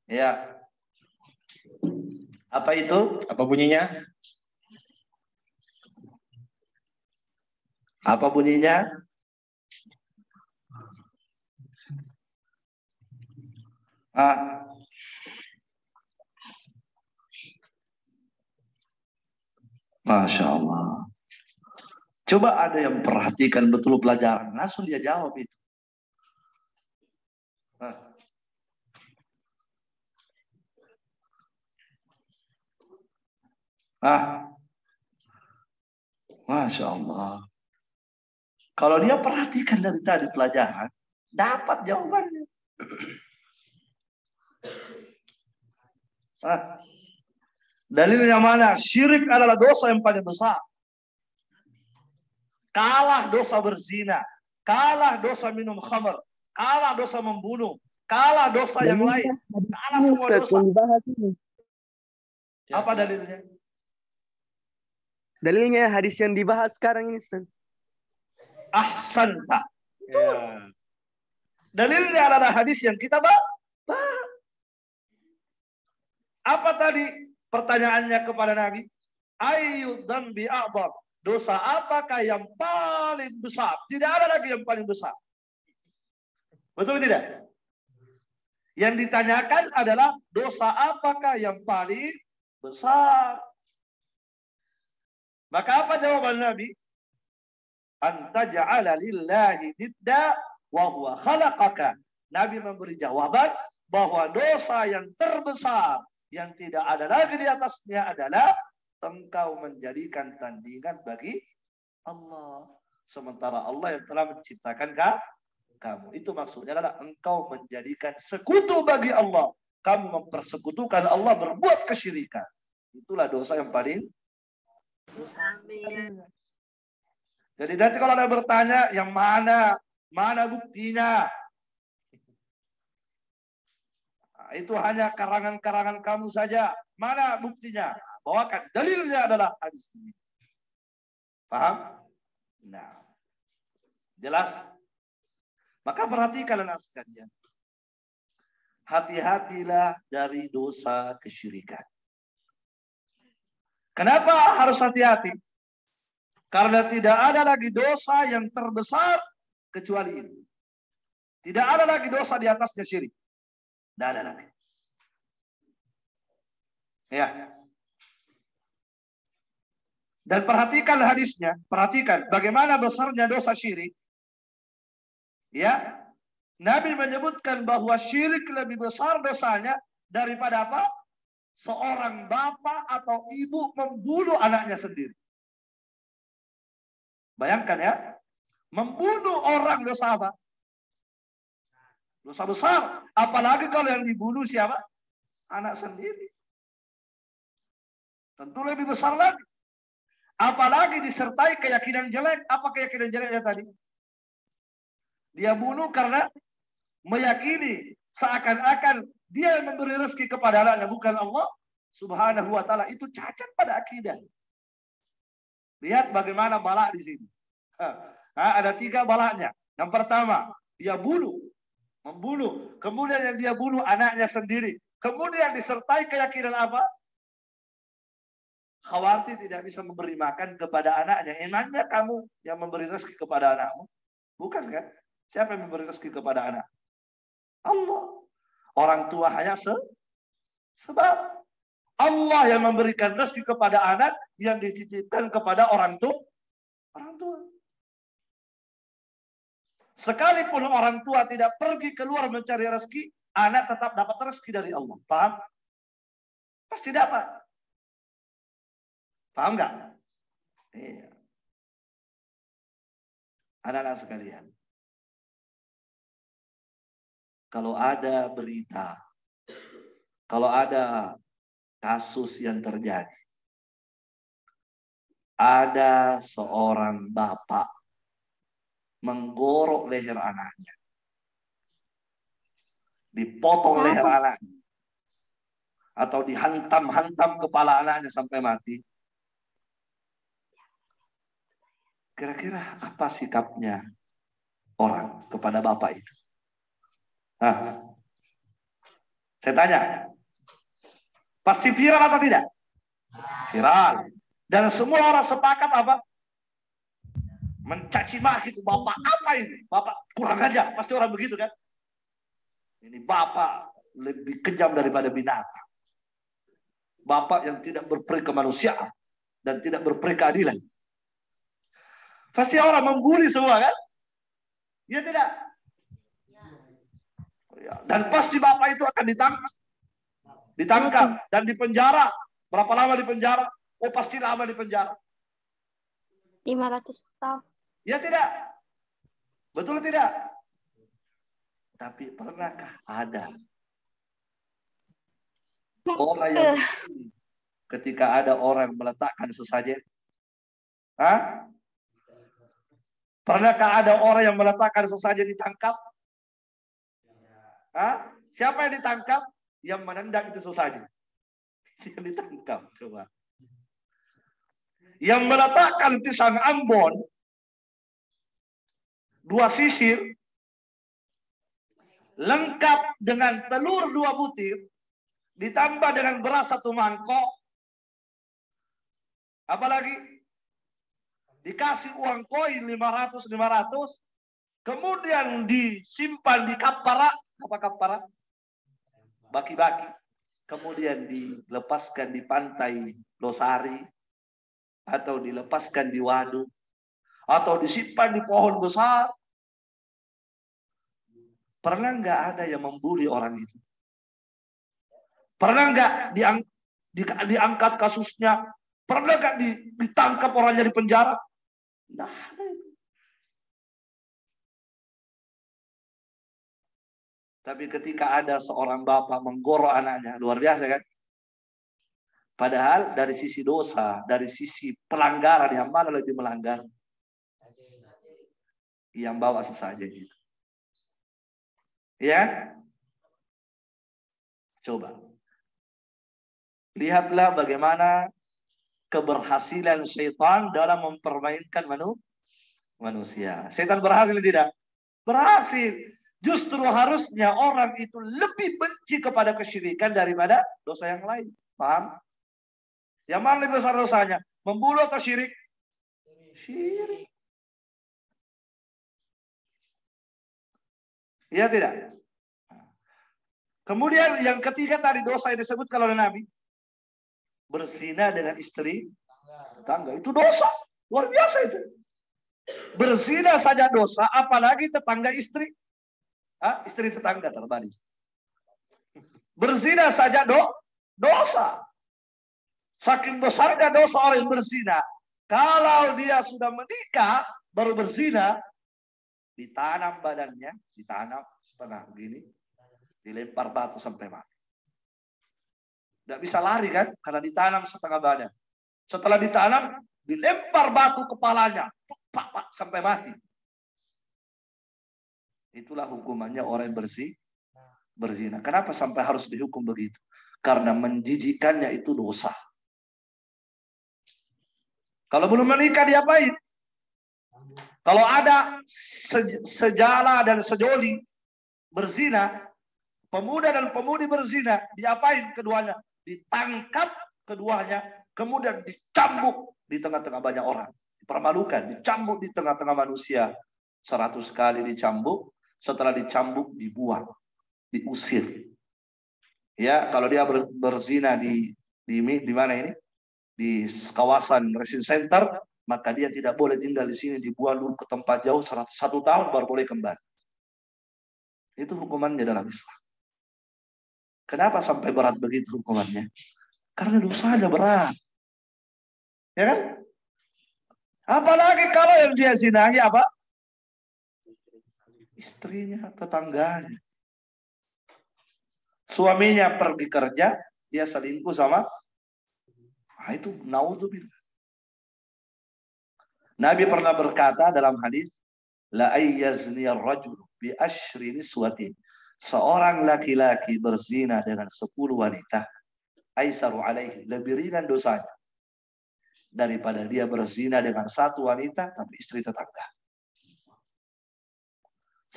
Ya. Apa itu? Apa bunyinya? Apa bunyinya? Masya Allah. Coba ada yang perhatikan betul pelajaran. Langsung dia jawab itu. Masya Allah. Kalau dia perhatikan dari tadi pelajaran, dapat jawabannya. Dalilnya mana? Syirik adalah dosa yang paling besar. Kalah dosa berzina, kalah dosa minum khamr, kalah dosa membunuh, kalah dosa yang lain, kalah semua dosa. Apa dalilnya? Dalilnya hadis yang dibahas sekarang ini, Ustaz. Ahsanta. Ya. Dalilnya adalah hadis yang kita bahas. Apa tadi pertanyaannya kepada Nabi? Ayu dzambi a'dzam. Dosa apakah yang paling besar? Tidak ada lagi yang paling besar. Betul tidak? Yang ditanyakan adalah dosa apakah yang paling besar? Maka apa jawaban Nabi? Anta ja'ala lillahi nidda wa huwa khalaqaka. Nabi memberi jawaban bahwa dosa yang terbesar yang tidak ada lagi di atasnya adalah engkau menjadikan tandingan bagi Allah. Sementara Allah yang telah menciptakan kamu. Itu maksudnya adalah engkau menjadikan sekutu bagi Allah. Kamu mempersekutukan Allah, berbuat kesyirikan. Itulah dosa yang paling besar. Jadi nanti kalau ada bertanya, yang mana buktinya? Nah, itu hanya karangan-karangan kamu saja. Mana buktinya? Bawakan. Dalilnya adalah hadis ini. Paham? Nah, jelas? Maka perhatikan anak sekalian. Hati-hatilah dari dosa kesyirikan. Kenapa harus hati-hati? Karena tidak ada lagi dosa yang terbesar kecuali ini. Tidak ada lagi dosa di atasnya syirik. Tidak ada lagi. Ya. Dan perhatikan hadisnya, perhatikan bagaimana besarnya dosa syirik. Ya, Nabi menyebutkan bahwa syirik lebih besar dosanya daripada apa? Seorang bapak atau ibu membunuh anaknya sendiri. Bayangkan ya, membunuh orang dosa apa? Dosa besar. Apalagi kalau yang dibunuh siapa? Anak sendiri. Tentu lebih besar lagi. Apalagi disertai keyakinan jelek. Apa keyakinan jeleknya tadi? Dia bunuh karena meyakini seakan-akan dia yang memberi rezeki kepada anaknya, bukan Allah Subhanahu wa ta'ala. Itu cacat pada akidah. Lihat bagaimana balak di sini. Ada 3 balaknya. Yang pertama, dia membunuh. Kemudian yang dia bunuh anaknya sendiri. Kemudian disertai keyakinan apa? Khawatir tidak bisa memberi makan kepada anaknya. Emangnya kamu yang memberi rezeki kepada anakmu? Bukan kan? Siapa yang memberi rezeki kepada anak? Allah. Orang tua hanya sebab. Allah yang memberikan rezeki kepada anak yang dititipkan kepada orang tua. Sekalipun orang tua tidak pergi keluar mencari rezeki, anak tetap dapat rezeki dari Allah. Paham? Pasti dapat. Paham nggak? Iya. Anak-anak sekalian. Kalau ada berita, kalau ada kasus yang terjadi, ada seorang bapak menggorok leher anaknya. Dipotong leher anaknya. Atau dihantam-hantam kepala anaknya sampai mati. Kira-kira apa sikapnya orang kepada bapak itu? Nah, saya tanya, pasti viral atau tidak? Viral. Dan semua orang sepakat apa? Mencaci maki itu. Bapak apa ini? Bapak kurang aja. Pasti orang begitu kan? Ini bapak lebih kejam daripada binatang. Bapak yang tidak berperi kemanusiaan dan tidak berperi keadilan. Pasti orang membuli semua kan? Ya tidak? Dan pasti bapak itu akan ditangkap dan dipenjara. Berapa lama dipenjara? Oh pasti lama dipenjara. 500 tahun. Ya tidak? Betul tidak? Tapi pernahkah ada orang yang ketika ada orang meletakkan sesajen? Hah? Pernahkah ada orang yang meletakkan sesajen ditangkap? Hah? Siapa yang ditangkap? Yang menendang itu sesajen. Yang ditangkap, coba. Yang meletakkan pisang Ambon 2 sisir lengkap dengan telur 2 butir ditambah dengan beras 1 mangkok, apalagi dikasih uang koin 500, kemudian disimpan di kapara, apa kapara? Baki-baki, kemudian dilepaskan di pantai Losari, atau dilepaskan di waduk, atau disimpan di pohon besar. Pernah nggak ada yang membuli orang itu? Pernah nggak diangkat kasusnya? Pernah nggak ditangkap orangnya di penjara? Nah, tapi ketika ada seorang bapak menggorok anaknya, luar biasa kan? Padahal dari sisi dosa, dari sisi pelanggaran, yang mana lebih melanggar? Yang bawa sesajen itu. Ya? Coba. Lihatlah bagaimana keberhasilan syaitan dalam mempermainkan manusia. Syaitan berhasil tidak? Berhasil. Justru harusnya orang itu lebih benci kepada kesyirikan daripada dosa yang lain. Paham? Yang mana lebih besar dosanya? Membunuh atau syirik? Syirik. Iya tidak? Kemudian yang ketiga tadi dosa yang disebutkan oleh Nabi. Berzina dengan istri tetangga. Itu dosa. Luar biasa itu. Berzina saja dosa, apalagi tetangga istri. Istri tetangga terbalik. Berzina saja dosa. Saking besarnya dosa orang yang berzina. Kalau dia sudah menikah, baru berzina, ditanam badannya, ditanam setengah begini, dilempar batu sampai mati. Tidak bisa lari kan? Karena ditanam setengah badan. Setelah ditanam, dilempar batu kepalanya. Sampai mati. Itulah hukumannya orang yang berzina. Kenapa sampai harus dihukum begitu? Karena menjijikannya itu dosa. Kalau belum menikah diapain? Kalau ada sejala dan sejoli berzina, pemuda dan pemudi berzina, diapain keduanya? Ditangkap keduanya, kemudian dicambuk di tengah-tengah banyak orang. Dipermalukan, dicambuk di tengah-tengah manusia. 100 kali dicambuk, setelah dicambuk dibuang, diusir. Ya, kalau dia berzina di mana ini? Di kawasan Resin Center, maka dia tidak boleh tinggal di sini, dibuang dulu ke tempat jauh 1 tahun baru boleh kembali. Itu hukumannya dalam Islam. Kenapa sampai berat begitu hukumannya? Karena dosanya berat. Ya kan? Apalagi kalau yang dia zinahi apa? Istrinya, tetangganya. Suaminya pergi kerja, dia selingkuh sama. Nah, itu naudzubillah. Nabi pernah berkata dalam hadis, la ayyazni ar-rajul bi asyri niswatin. Seorang laki-laki berzina dengan 10 wanita, aisaru alaihi, lebih ringan dosanya daripada dia berzina dengan 1 wanita tapi istri tetangga.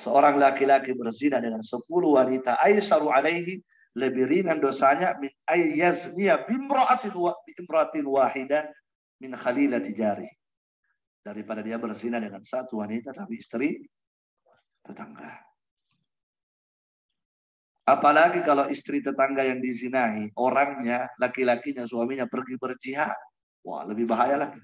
Seorang laki-laki berzina dengan 10 wanita, aisaru alaihi, lebih ringan dosanya min ayyazniya bimra'atin wahidah min khalilati jari, daripada dia berzina dengan 1 wanita tapi istri tetangga. Apalagi kalau istri tetangga yang dizinahi, orangnya, laki-lakinya, suaminya pergi berjihad. Wah, lebih bahaya lagi.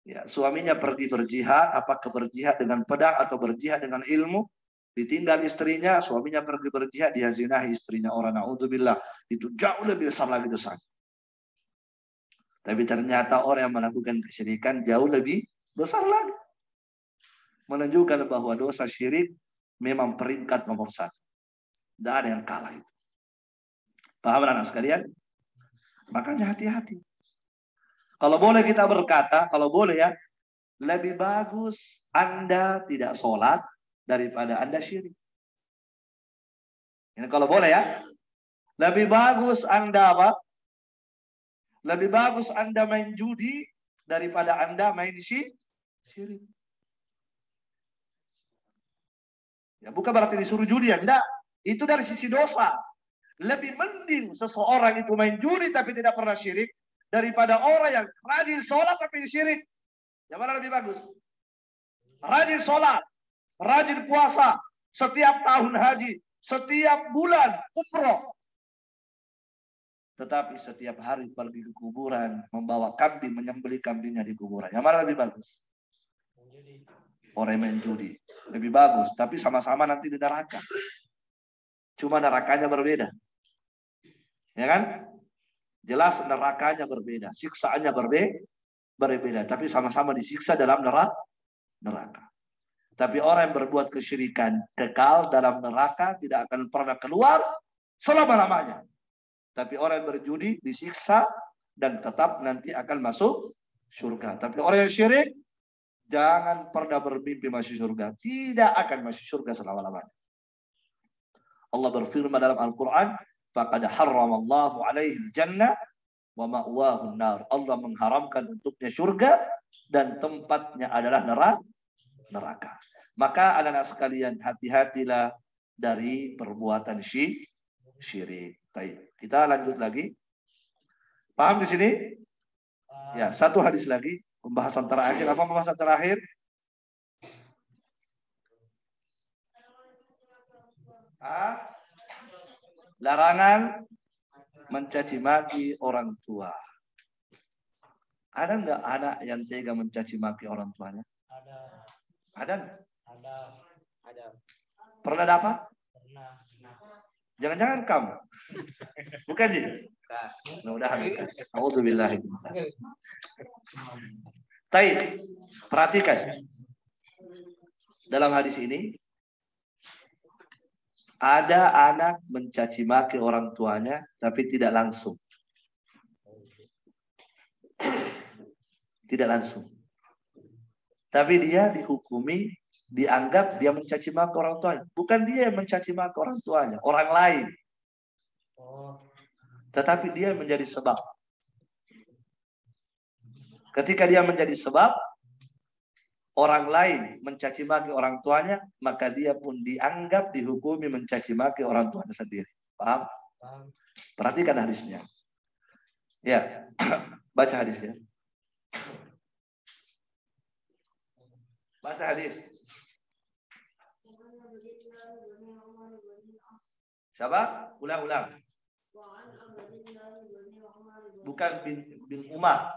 Ya, suaminya pergi berjihad, apakah berjihad dengan pedang atau berjihad dengan ilmu, ditinggal istrinya, suaminya pergi berjihad, dia zinahi istrinya orang, na'udzubillah. Itu jauh lebih besar lagi dosanya. Tapi ternyata orang yang melakukan kesyirikan jauh lebih besar lagi. Menunjukkan bahwa dosa syirik memang peringkat nomor 1. Tidak ada yang kalah itu. Paham anak sekalian? Makanya hati-hati. Kalau boleh kita berkata, kalau boleh ya, lebih bagus Anda tidak sholat daripada Anda syirik. Ini kalau boleh ya. Lebih bagus Anda apa? Lebih bagus Anda main judi daripada Anda main syirik. Ya, bukan berarti disuruh judi ya, enggak. Itu dari sisi dosa. Lebih mending seseorang itu main judi tapi tidak pernah syirik daripada orang yang rajin sholat tapi syirik. Yang mana lebih bagus? Rajin sholat, rajin puasa, setiap tahun haji, setiap bulan umroh. Tetapi setiap hari pergi ke kuburan, membawa kambing, menyembelih kambingnya di kuburan. Yang mana lebih bagus? Orang main judi. Lebih bagus, tapi sama-sama nanti di neraka. Cuma nerakanya berbeda. Ya kan? Jelas nerakanya berbeda. Siksaannya berbeda. Tapi sama-sama disiksa dalam neraka. Tapi orang yang berbuat kesyirikan kekal dalam neraka, tidak akan pernah keluar selama-lamanya. Tapi orang yang berjudi disiksa dan tetap nanti akan masuk surga. Tapi orang yang syirik, jangan pernah bermimpi masuk surga. Tidak akan masuk surga selama-lamanya. Allah berfirman dalam Al-Quran, faqad harramallahu alaihi jannah wa ma'wahu nar. Allah mengharamkan untuknya surga dan tempatnya adalah neraka. Maka anak-anak sekalian, hati-hatilah dari perbuatan syirik. Baik, kita lanjut lagi. Paham di sini? Ya, satu hadis lagi, pembahasan terakhir. Apa pembahasan terakhir? Larangan mencaci maki orang tua. Ada nggak anak yang tega mencaci maki orang tuanya? Ada nggak? Ada. Pernah dapat? Pernah. Jangan-jangan kamu? Bukan sih? Mudah-mudahan. Alhamdulillah. Baik, perhatikan. Dalam hadis ini ada anak mencaci maki orang tuanya tapi tidak langsung. Tidak langsung. Tapi dia dihukumi, dianggap dia mencaci maki orang tuanya. Bukan dia yang mencaci maki orang tuanya, orang lain. Tetapi dia menjadi sebab. Ketika dia menjadi sebab, orang lain mencaci maki orang tuanya, maka dia pun dianggap dihukumi mencaci maki orang tuanya sendiri. Paham? Perhatikan hadisnya. Ya, baca hadisnya. Baca hadis. Siapa? Ulang-ulang. Bukan bin Umar.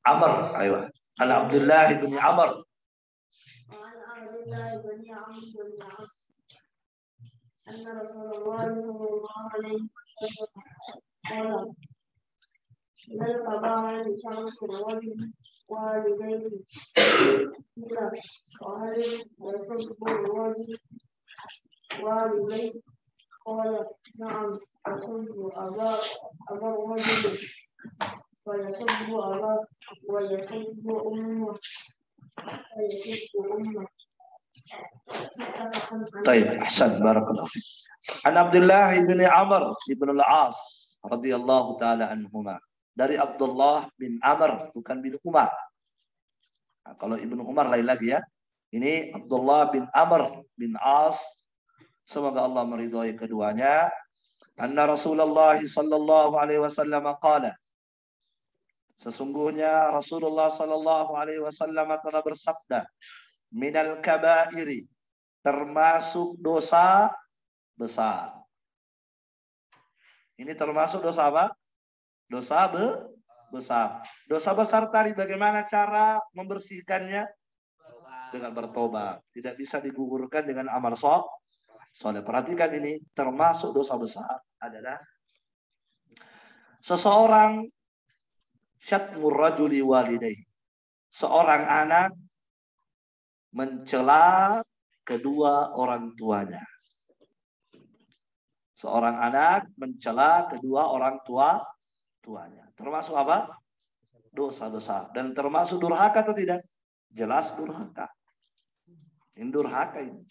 Amr, ayo. An Abdullah bin Amr. Anna Rasulullah sallallahu alaihi wasallam qala la qada'a li shamsi walidayhi ila qala wa sabbu walidayhi qala na'am asubbu aba rajul wa yasubbu aba wa yasubbu ummu Baik, ahsan, barakallahu fiik. An Abdullah bin Amr bin Al-As radhiyallahu taala anhuma. Dari Abdullah bin Amr, bukan bin Umar. Nah, kalau Ibnu Umar lain lagi ya. Ini Abdullah bin Amr bin As, semoga Allah meridhai keduanya. Anna Rasulullah sallallahu alaihi wasallam qala. Sesungguhnya Rasulullah sallallahu alaihi wasallam telah bersabda, minal kabairi, termasuk dosa besar. Ini termasuk dosa apa? Dosa besar. Dosa besar tadi bagaimana cara membersihkannya? Dengan bertobat. Tidak bisa digugurkan dengan amal soleh. Perhatikan ini, termasuk dosa besar adalah seseorang syatmur rajuli walidayhi. Seorang anak mencela kedua orang tuanya. Seorang anak mencela kedua orang tuanya. Termasuk apa? Dosa besar. Dan termasuk durhaka atau tidak? Jelas durhaka. Ini durhaka ini.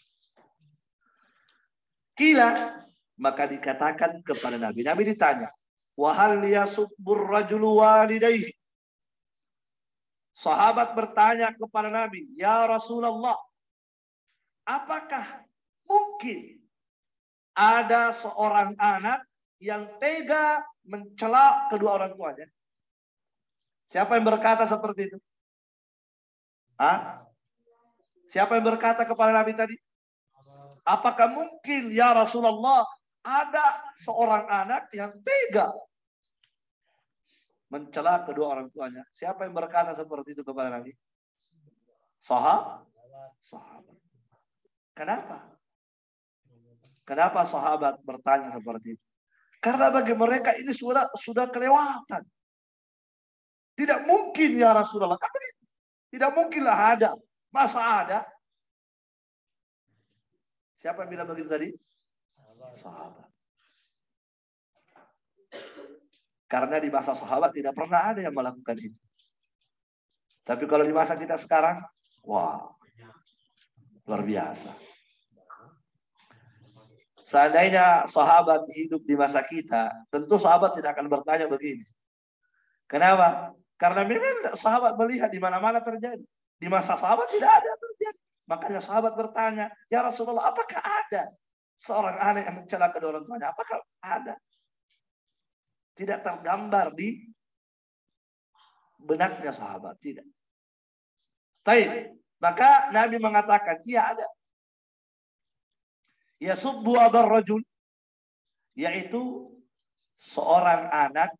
Kila, maka dikatakan kepada Nabi. Nabi ditanya, wahal yasubbur rajulu walidayhi. Sahabat bertanya kepada Nabi, ya Rasulullah, apakah mungkin ada seorang anak yang tega mencela kedua orang tuanya? Siapa yang berkata seperti itu? Hah? Siapa yang berkata kepada Nabi tadi? Apakah mungkin ya Rasulullah ada seorang anak yang tega mencela kedua orang tuanya? Siapa yang berkata seperti itu kepada Nabi? Sahabat. Kenapa? Kenapa sahabat bertanya seperti itu? Karena bagi mereka ini sudah kelewatan. Tidak mungkin ya Rasulullah. Tidak mungkinlah ada. Masa ada? Siapa yang bilang begitu tadi? Sahabat. Karena di masa sahabat tidak pernah ada yang melakukan itu. Tapi kalau di masa kita sekarang, wah, luar biasa. Seandainya sahabat hidup di masa kita, tentu sahabat tidak akan bertanya begini. Kenapa? Karena memang sahabat melihat di mana-mana terjadi. Di masa sahabat tidak ada terjadi. Makanya sahabat bertanya, ya Rasulullah, apakah ada seorang anak yang mencela kedua orang tuanya? Apakah ada? Tidak tergambar di benaknya sahabat, tidak. Baik, maka Nabi mengatakan, iya ada. Yasubbu abar rajul, yaitu seorang anak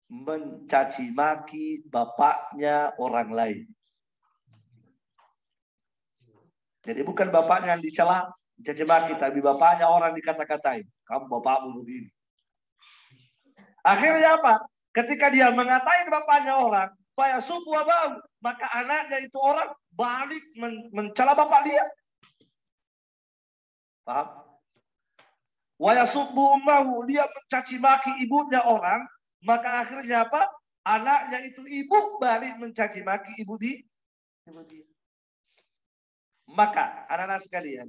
mencaci maki bapaknya orang lain. Jadi bukan bapaknya yang dicela, dicaci maki, tapi bapaknya orang dikata-katain. Kamu bapakmu begini. Akhirnya apa? Ketika dia mengatain bapaknya orang, fayasubbu abahu, maka anaknya itu orang balik mencela bapak dia. Paham? Wa yasubbu ummahu, dia mencaci maki ibunya orang, maka akhirnya apa? Anaknya itu ibu balik mencaci maki ibu dia. Maka anak-anak sekalian,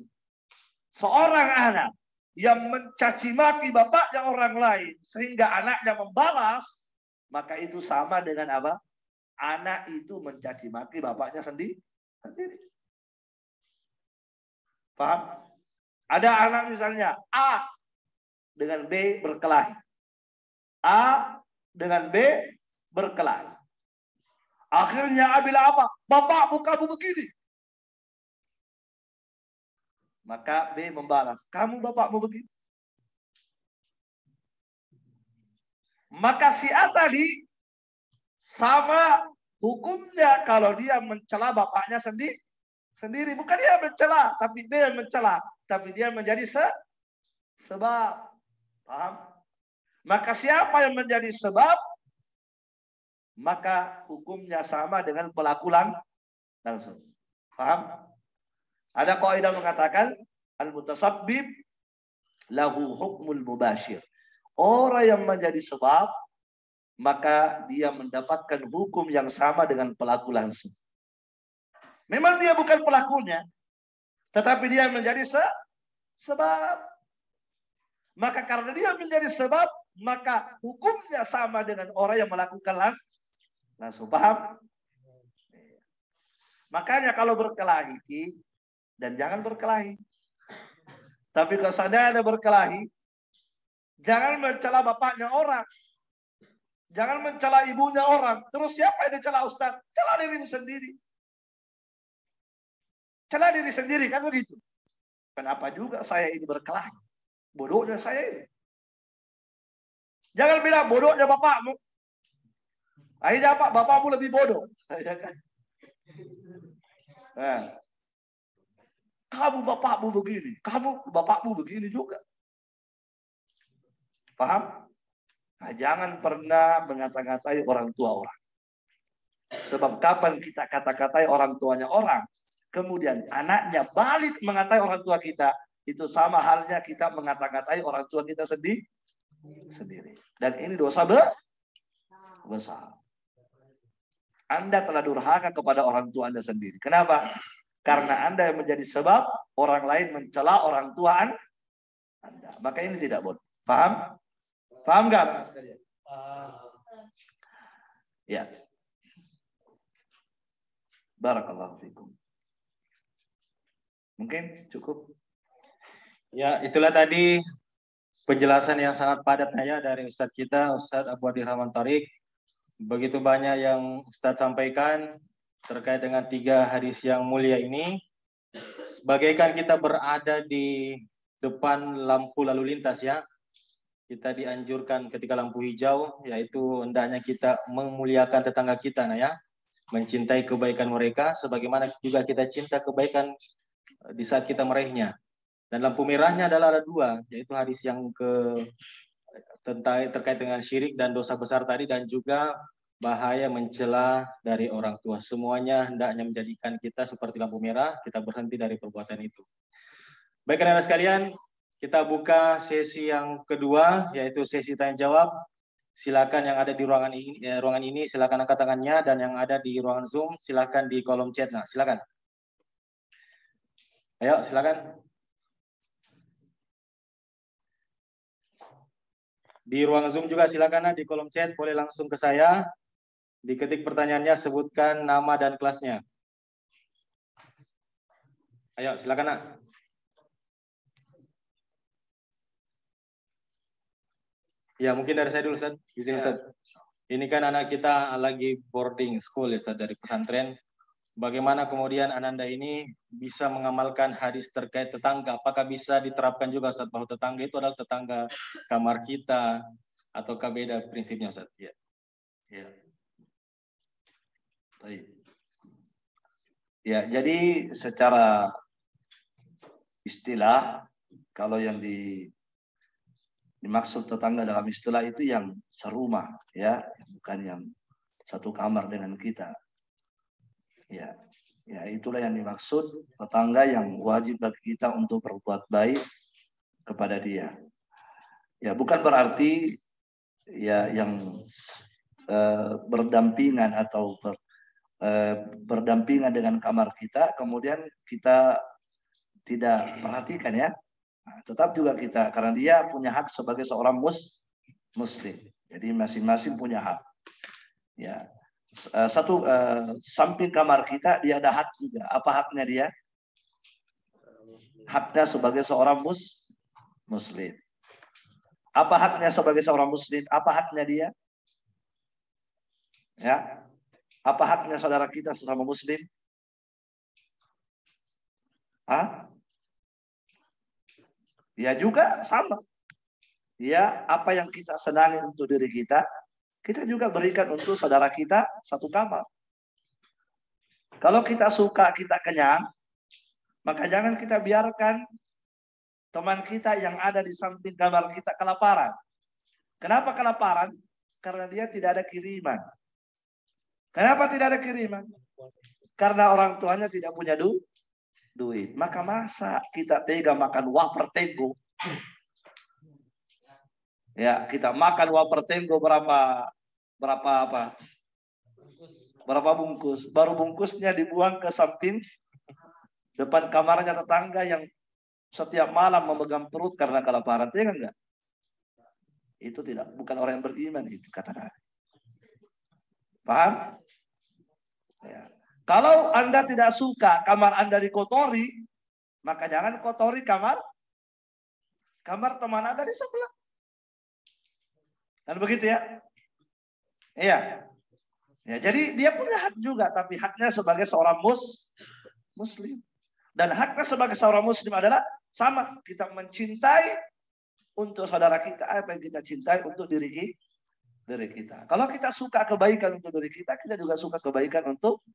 seorang anak yang mencaci maki bapaknya orang lain sehingga anaknya membalas, maka itu sama dengan apa? Anak itu mencaci maki bapaknya sendiri. Paham? Ada anak misalnya A dengan B berkelahi. A dengan B berkelahi. Akhirnya A bilang apa? Bapakmu kamu begini. Maka B membalas, kamu bapakmu begini. Maka si A tadi sama hukumnya kalau dia mencela bapaknya sendiri. Bukan dia mencela, tapi dia mencela. Tapi dia menjadi sebab. Paham? Maka siapa yang menjadi sebab, maka hukumnya sama dengan pelaku langsung. Paham? Ada kaidah mengatakan al-mutasabbib lahu hukmul mubashir. Orang yang menjadi sebab, maka dia mendapatkan hukum yang sama dengan pelaku langsung. Memang dia bukan pelakunya, tetapi dia menjadi sebab. Maka karena dia menjadi sebab, maka hukumnya sama dengan orang yang melakukan langsung. Paham? Makanya kalau berkelahi, dan jangan berkelahi. Tapi kalau seandainya ada berkelahi, jangan mencela bapaknya orang. Jangan mencela ibunya orang. Terus siapa yang dicela Ustaz? Cela diri sendiri. Cela diri sendiri, kan begitu. Kenapa juga saya ini berkelahi? Bodohnya saya ini. Jangan bilang bodohnya bapakmu. Akhirnya apa? Bapakmu lebih bodoh. Nah, kamu bapakmu begini, kamu bapakmu begini juga. Paham? Nah, jangan pernah mengata-ngatai orang tua orang. Sebab kapan kita kata-katai orang tuanya orang, kemudian anaknya balik mengatai orang tua kita, itu sama halnya kita mengata-ngatai orang tua kita sendiri. Dan ini dosa besar. Anda telah durhaka kepada orang tua Anda sendiri. Kenapa? Karena Anda yang menjadi sebab orang lain mencela orang tua Anda. Maka ini tidak boleh. Paham? Paham nggak? Ya. Barakallahu fikum. Mungkin cukup. Ya, itulah tadi penjelasan yang sangat padat ya dari Ustadz kita, Ustadz Abu Hadi Rahman Thariq. Begitu banyak yang Ustadz sampaikan terkait dengan 3 hadis yang mulia ini. Bagaikan kita berada di depan lampu lalu lintas ya. Kita dianjurkan ketika lampu hijau, yaitu hendaknya kita memuliakan tetangga kita, nah ya, mencintai kebaikan mereka, sebagaimana juga kita cinta kebaikan di saat kita meraihnya. Dan lampu merahnya adalah ada 2, yaitu hadis yang terkait dengan syirik dan dosa besar tadi, dan juga bahaya mencela dari orang tua. Semuanya hendaknya menjadikan kita seperti lampu merah, kita berhenti dari perbuatan itu. Baik anak-anak sekalian, kita buka sesi yang kedua, yaitu sesi tanya jawab. Silakan yang ada di ruangan ini silakan angkat tangannya, dan yang ada di ruangan Zoom silakan di kolom chat. Nah, silakan. Ayo, silakan. Di ruang Zoom juga silakan di kolom chat, boleh langsung ke saya. Diketik pertanyaannya, sebutkan nama dan kelasnya. Ayo, silakan nak. Ya, mungkin dari saya dulu, Ustaz. Izin, Ustaz. Ini kan anak kita lagi boarding school, ya, Ustaz, dari pesantren. Bagaimana kemudian Ananda ini bisa mengamalkan hadis terkait tetangga? Apakah bisa diterapkan juga, Ustaz, bahwa tetangga itu adalah tetangga kamar kita, ataukah beda prinsipnya, Ustaz? Ya. Ya. Baik. Ya, jadi secara istilah, kalau yang dimaksud tetangga dalam istilah itu yang serumah, ya, bukan yang satu kamar dengan kita. Ya, ya itulah yang dimaksud tetangga yang wajib bagi kita untuk berbuat baik kepada dia. Ya, bukan berarti ya yang berdampingan atau berdampingan dengan kamar kita, kemudian kita tidak perhatikan ya. Nah, tetap juga kita, karena dia punya hak sebagai seorang muslim. Jadi masing-masing punya hak. Ya, satu samping kamar kita dia ada hak juga. Apa haknya dia? Haknya sebagai seorang muslim. Apa haknya sebagai seorang muslim? Apa haknya dia? Ya. Apa haknya saudara kita sesama muslim? Hah? Ya juga sama. Ya, apa yang kita senangi untuk diri kita, kita juga berikan untuk saudara kita satu kamar. Kalau kita suka, kita kenyang, maka jangan kita biarkan teman kita yang ada di samping kamar kita kelaparan. Kenapa kelaparan? Karena dia tidak ada kiriman. Kenapa tidak ada kiriman? Karena orang tuanya tidak punya duit. Maka masa kita tega makan wafer tenggo? Ya, kita makan wafer tenggo berapa apa? Berapa bungkus? Baru bungkusnya dibuang ke samping depan kamarnya tetangga yang setiap malam memegang perut karena kelaparan. Iya kan enggak? Itu bukan orang yang beriman itu kata Nabi. Paham? Ya. Kalau Anda tidak suka kamar Anda dikotori, maka jangan kotori kamar teman Anda di sebelah. Dan begitu ya? Iya. Ya, jadi dia punya hak juga, tapi haknya sebagai seorang muslim. Dan haknya sebagai seorang muslim adalah sama, kita mencintai untuk saudara kita apa yang kita cintai untuk diri kita. Kalau kita suka kebaikan untuk diri kita, kita juga suka kebaikan untuk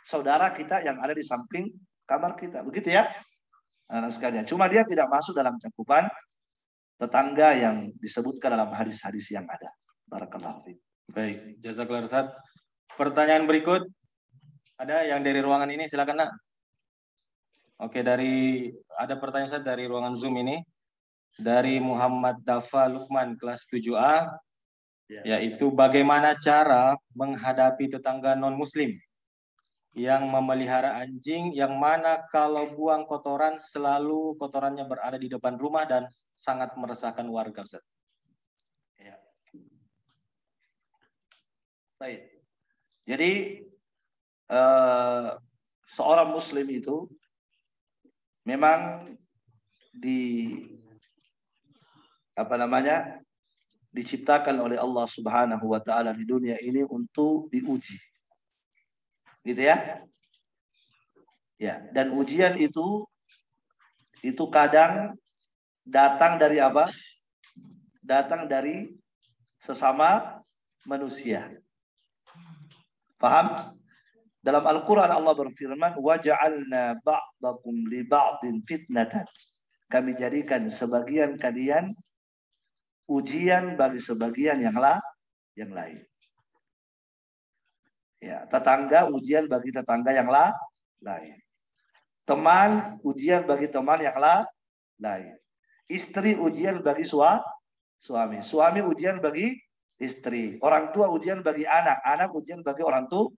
saudara kita yang ada di samping kamar kita. Begitu ya? Anak sekalian. Cuma dia tidak masuk dalam cakupan tetangga yang disebutkan dalam hadis-hadis yang ada. Barakallahu fiik. Baik, jazakallahu Ustaz. Pertanyaan berikut ada yang dari ruangan ini, silakan Nak. Oke, ada pertanyaan Ustaz dari ruangan Zoom ini dari Muhammad Dafa Lukman kelas 7A, yaitu bagaimana cara menghadapi tetangga non muslim yang memelihara anjing yang mana kalau buang kotoran selalu kotorannya berada di depan rumah dan sangat meresahkan warga, Ustaz. Ya. Baik. Jadi seorang muslim itu memang diciptakan oleh Allah Subhanahu wa taala di dunia ini untuk diuji. Gitu ya? Ya, dan ujian itu kadang datang dari apa? Datang dari sesama manusia. Paham? Dalam Al-Quran Allah berfirman, وَجَعَلْنَا بَعْضَكُمْ لِبَعْضٍ فِتْنَةً. Kami jadikan sebagian kalian ujian bagi sebagian yang lain. Ya, tetangga ujian bagi tetangga yang lain. Teman ujian bagi teman yang lain. Istri ujian bagi suami. Suami ujian bagi istri. Orang tua ujian bagi anak. Anak ujian bagi orang tua.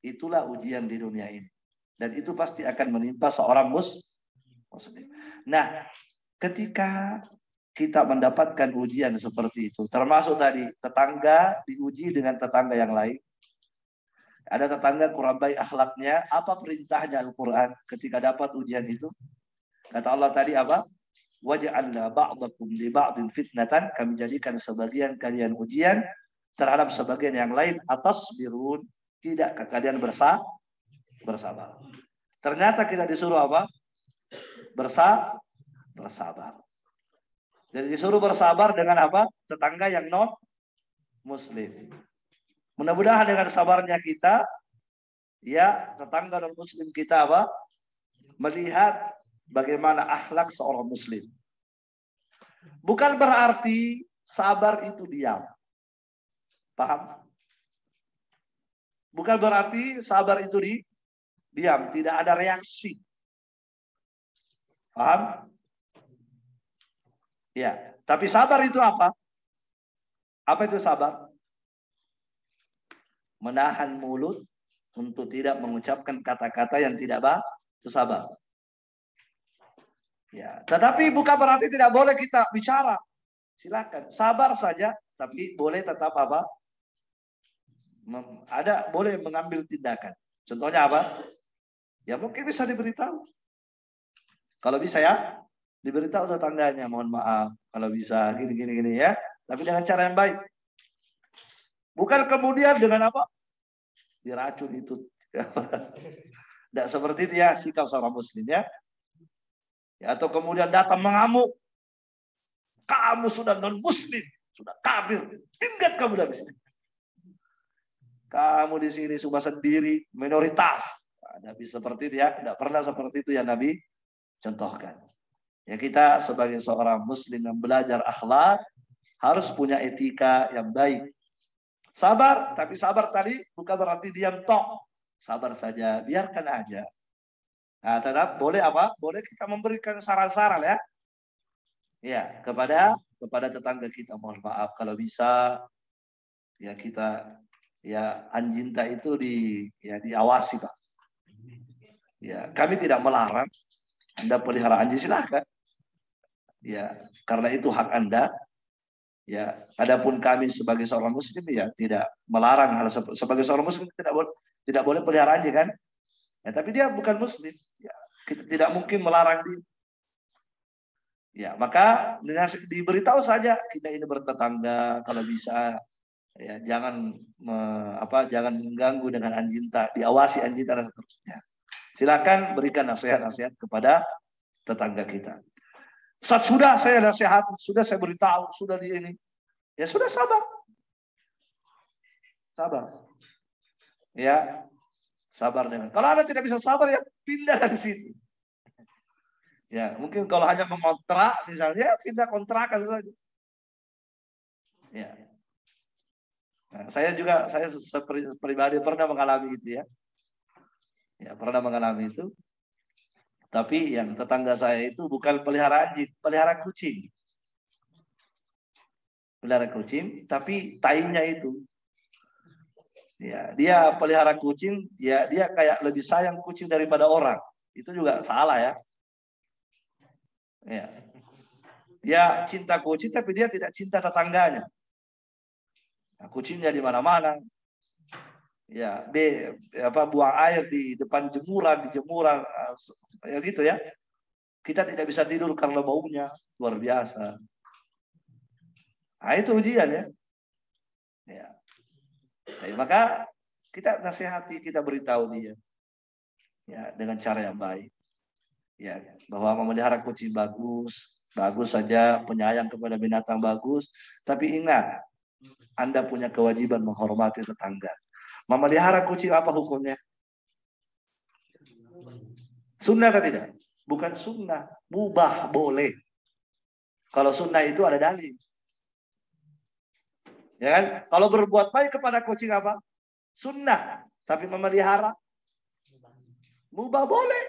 Itulah ujian di dunia ini. Dan itu pasti akan menimpa seorang muslim. Nah, ketika kita mendapatkan ujian seperti itu, termasuk tadi tetangga diuji dengan tetangga yang lain. Ada tetangga kurang baik akhlaknya, apa perintahnya Al-Quran ketika dapat ujian itu? Kata Allah tadi apa? Waja'alna ba'dakum li ba'din fitnatan. Kami jadikan sebagian kalian ujian terhadap sebagian yang lain. Atas birun. Tidak kalian bersabar. Ternyata kita disuruh apa? Bersabar. Jadi disuruh bersabar dengan apa? Tetangga yang non muslim. Mudah-mudahan dengan sabarnya kita, ya tetangga non muslim kita apa? Melihat bagaimana akhlak seorang muslim. Bukan berarti sabar itu diam. Paham? Bukan berarti sabar itu diam, tidak ada reaksi. Paham? Ya, tapi sabar itu apa? Apa itu sabar? Menahan mulut untuk tidak mengucapkan kata-kata yang tidak itu sabar. Ya, tetapi bukan berarti tidak boleh kita bicara. Silakan, sabar saja, tapi boleh tetap apa? Boleh mengambil tindakan. Contohnya apa? Ya mungkin bisa diberitahu. Kalau bisa ya, diberitahu tetangganya, mohon maaf kalau bisa gini ya, tapi dengan cara yang baik. Bukan kemudian dengan apa? Diracun itu. Tidak seperti itu ya sikap seorang muslim ya. Ya, atau kemudian datang mengamuk. Kamu sudah non muslim, sudah kafir. Ingat kamu dari sini. Kamu di sini cuma sendiri, minoritas. Nabi seperti itu ya, tidak pernah seperti itu ya Nabi contohkan. Ya kita sebagai seorang muslim yang belajar akhlak harus punya etika yang baik. Sabar, tapi sabar tadi bukan berarti diam tok. Sabar saja, biarkan aja. Nah, tetap boleh apa? Boleh kita memberikan saran-saran ya. Ya, kepada tetangga kita mohon maaf kalau bisa ya kita ya anjinta itu diawasi, Pak. Ya, kami tidak melarang Anda pelihara anjing, silahkan. Ya, karena itu hak Anda. Ya, adapun kami sebagai seorang muslim ya tidak melarang hal sebagai seorang muslim tidak boleh pelihara anjing kan? Ya, tapi dia bukan muslim. Ya, kita tidak mungkin melarang dia. Ya, maka diberitahu saja kita ini bertetangga, kalau bisa ya jangan jangan mengganggu dengan anjinta, diawasi anjinta dan seterusnya. Silakan berikan nasihat-nasihat kepada tetangga kita. Ustaz, sudah saya nasihat, sudah saya beritahu, sudah di ini. Ya sudah, sabar. Sabar. Ya. Sabar dengan. Kalau Anda tidak bisa sabar ya pindah dari situ. Ya, mungkin kalau hanya mengontrak misalnya pindah kontrakan saja. Ya. Nah, saya pribadi pernah mengalami itu ya. Ya, pernah mengalami itu. Tapi yang tetangga saya itu bukan pelihara anjing, pelihara kucing. Pelihara kucing, tapi tainya itu. Ya, dia pelihara kucing, ya dia kayak lebih sayang kucing daripada orang. Itu juga salah ya. Ya. Dia cinta kucing tapi dia tidak cinta tetangganya. Nah, kucingnya di mana-mana. Ya, buang air di depan jemuran, ya gitu ya. Kita tidak bisa tidur karena baunya luar biasa. Nah, itu ujian ya. Ya. Jadi, maka kita nasihati, kita beritahu dia. Ya, dengan cara yang baik. Ya, bahwa memelihara kucing bagus saja, penyayang kepada binatang bagus, tapi ingat, Anda punya kewajiban menghormati tetangga. Memelihara kucing apa hukumnya? Sunnah atau tidak? Bukan sunnah, mubah, boleh. Kalau sunnah itu ada dalil. Ya kan? Kalau berbuat baik kepada kucing apa? Sunnah. Tapi memelihara mubah, boleh.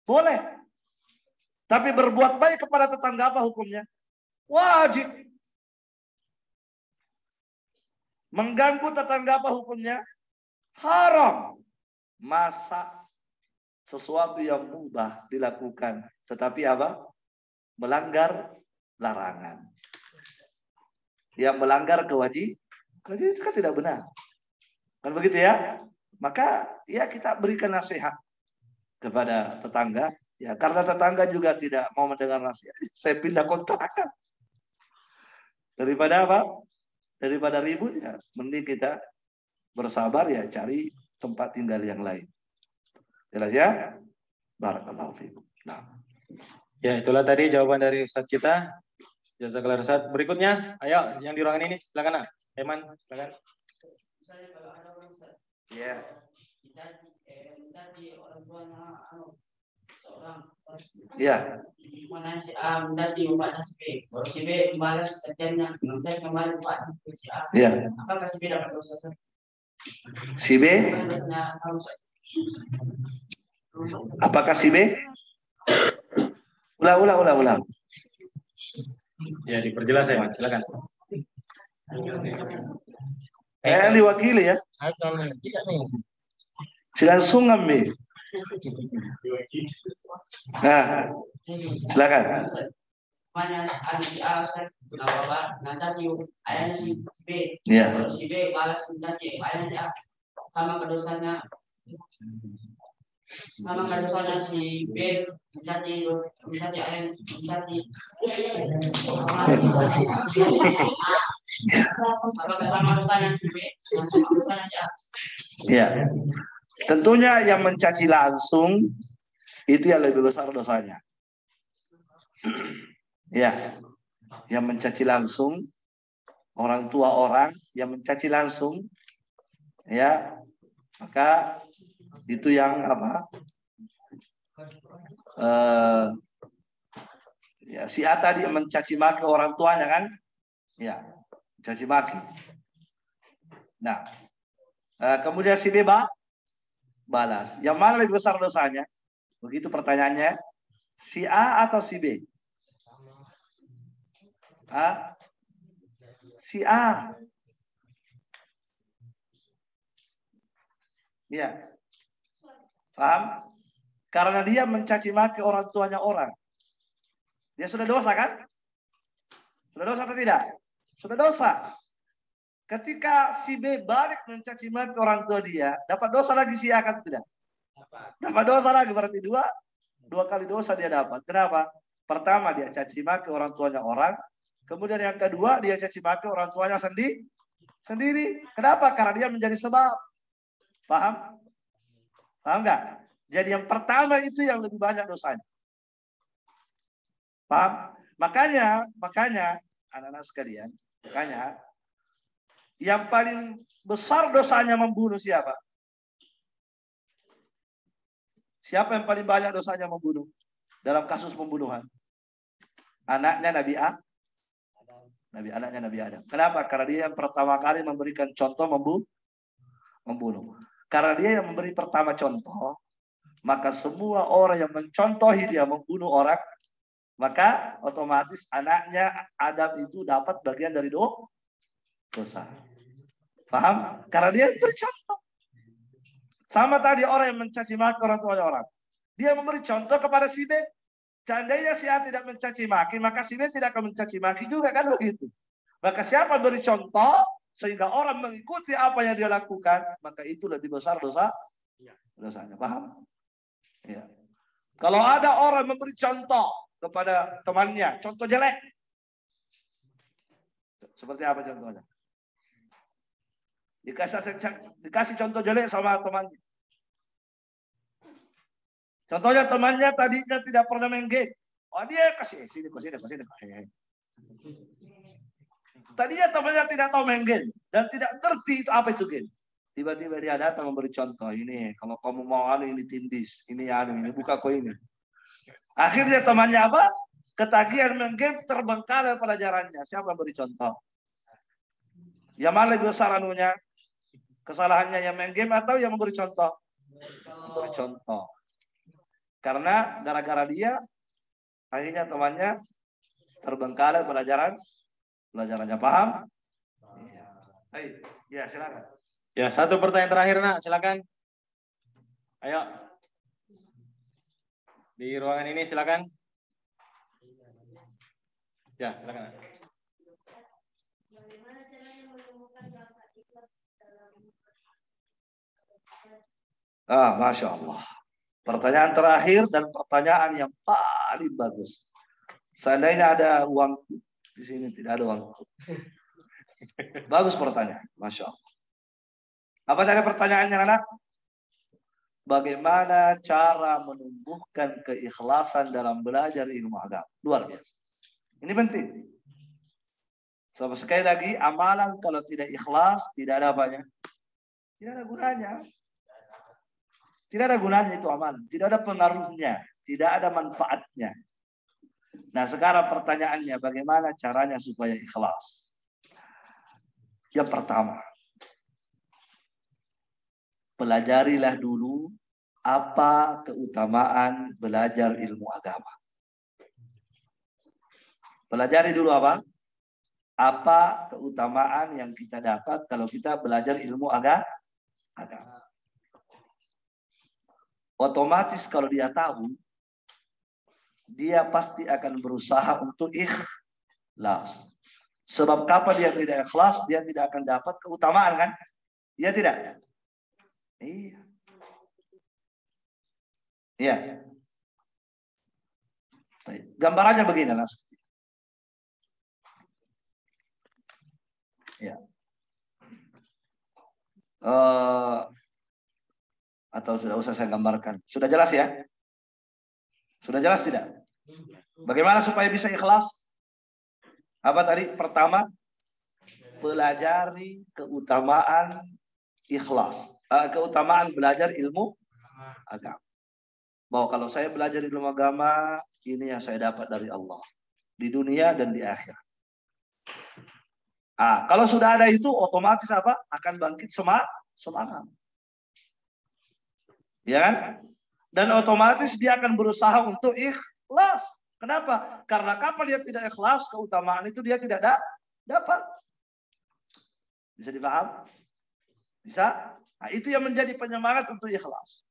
Boleh. Tapi berbuat baik kepada tetangga apa hukumnya? Wajib. Mengganggu tetangga apa hukumnya? Haram. Masa sesuatu yang mubah dilakukan, tetapi apa? Melanggar larangan. Yang melanggar kewajiban itu kan tidak benar. Kan begitu ya? Maka ya kita berikan nasihat kepada tetangga. Ya, karena tetangga juga tidak mau mendengar nasihat. Saya pindah kontrakan. Daripada apa? Daripada ribut ya, mending kita bersabar ya cari tempat tinggal yang lain. Jelas ya? Barakallahu fiikum. Nah. Ya, itulah tadi jawaban dari Ustaz kita. Jazakallahu Ustaz. Berikutnya, ayo yang di ruangan ini, silakan. Eman, silakan. Ya. Ya. Mana si A tadi bapaknya si B, baru si B balas kerjanya, nanti kembali bapaknya si A. Ya. Apakah si B dapat dosa? Si B? Apakah si B? Ulang. Ya, diperjelas ya, Mas. Silakan. Diwakili ya. Silangsung ambil. Nah, silakan. Mana si A nanti ayahnya si B, Ya. baru si B balas nanti ayahnya si A sama kedosanya si B menjadi ayah menjadi sama dosanya si B sama dosanya si A. Ya. Tentunya yang mencaci langsung itu yang lebih besar dosanya. Ya. Yang mencaci langsung, orang tua orang yang mencaci langsung, ya, maka itu yang apa? Ya, si A tadi mencaci maki orang tuanya kan? Ya, mencaci maki. Nah, kemudian si B balas. Yang mana lebih besar dosanya? Begitu pertanyaannya. Si A atau si B? Si A. Iya. Paham? Karena dia mencaci maki orang tuanya orang. Dia sudah dosa kan? Sudah dosa atau tidak? Sudah dosa. Ketika si B balik mencaci maki orang tua dia, dapat dosa lagi si A kan tidak? Dapat dosa lagi, berarti dua kali dosa dia dapat. Kenapa? Pertama dia caci maki orang tuanya orang, kemudian yang kedua dia caci maki orang tuanya sendiri. Kenapa? Karena dia menjadi sebab. Paham? Paham nggak? Jadi yang pertama itu yang lebih banyak dosanya. Paham? Makanya anak-anak sekalian, yang paling besar dosanya membunuh siapa? Siapa yang paling banyak dosanya membunuh dalam kasus pembunuhan? Anaknya Nabi Adam. Kenapa? Karena dia yang pertama kali memberikan contoh membunuh. Karena dia yang memberi pertama contoh, maka semua orang yang mencontohi dia membunuh orang, maka otomatis anaknya Adam itu dapat bagian dari dosa. Paham? Karena dia beri contoh. Sama tadi orang yang mencaci maki orang tuanya orang. Dia memberi contoh kepada si B. Seandainya si A tidak mencaci maki, maka si B tidak akan mencaci maki juga kan begitu. Maka siapa beri contoh sehingga orang mengikuti apa yang dia lakukan, maka itu lebih besar dosanya. Paham? Ya. Kalau ada orang memberi contoh kepada temannya, contoh jelek. Seperti apa contohnya? Dikasih contoh jelek sama temannya. Contohnya temannya tadinya tidak pernah main game. Oh dia kasih sini. Tadinya temannya tidak tahu main game dan tidak ngerti itu apa itu game. Tiba-tiba dia datang memberi contoh, ini kalau kamu mau ini tindis, ini buka koin ini. Akhirnya temannya apa? Ketagihan main game, terbengkalai pelajarannya. Siapa yang beri contoh? Yang mana lebih besar anunya? Kesalahannya yang main game atau yang memberi contoh? Memberi contoh. Karena gara-gara dia, akhirnya temannya terbengkalai pelajarannya. Paham? Iya, silakan. Ya, satu pertanyaan terakhir, Nak. Silakan. Ayo. Di ruangan ini silakan. Ya, silakan. Bagaimana caranya menemukan rasa ikhlas dalam Masya Allah. Pertanyaan terakhir dan pertanyaan yang paling bagus. Seandainya ada uangku, di sini tidak ada uangku. Bagus pertanyaan, Masya Allah. Apa cara pertanyaannya, anak? Bagaimana cara menumbuhkan keikhlasan dalam belajar ilmu agama? Luar biasa. Ini penting. So, sekali lagi, amalan kalau tidak ikhlas, tidak ada apanya? Tidak ada gunanya. Tidak ada gunanya itu amalan. Tidak ada pengaruhnya. Tidak ada manfaatnya. Nah, sekarang pertanyaannya, bagaimana caranya supaya ikhlas? Yang pertama, pelajarilah dulu apa keutamaan belajar ilmu agama. Pelajari dulu apa? Apa keutamaan yang kita dapat kalau kita belajar ilmu agama. Otomatis kalau dia tahu, dia pasti akan berusaha untuk ikhlas. Sebab kapan dia tidak ikhlas, dia tidak akan dapat keutamaan kan? Iya tidak? Iya. Iya. Gambarannya begini, Nas. Ya. Atau sudah usah saya gambarkan. Sudah jelas ya? Sudah jelas tidak? Bagaimana supaya bisa ikhlas? Apa tadi? Pertama, pelajari keutamaan ikhlas. Keutamaan belajar ilmu agama. Bahwa kalau saya belajar ilmu agama, ini yang saya dapat dari Allah. Di dunia dan di akhirat. Kalau sudah ada itu, otomatis apa? Akan bangkit semangat. Ya kan? Dan otomatis dia akan berusaha untuk ikhlas. Kenapa? Karena kapan dia tidak ikhlas, keutamaan itu dia tidak dapat. Bisa dipaham? Bisa? Nah, itu yang menjadi penyemangat untuk ikhlas.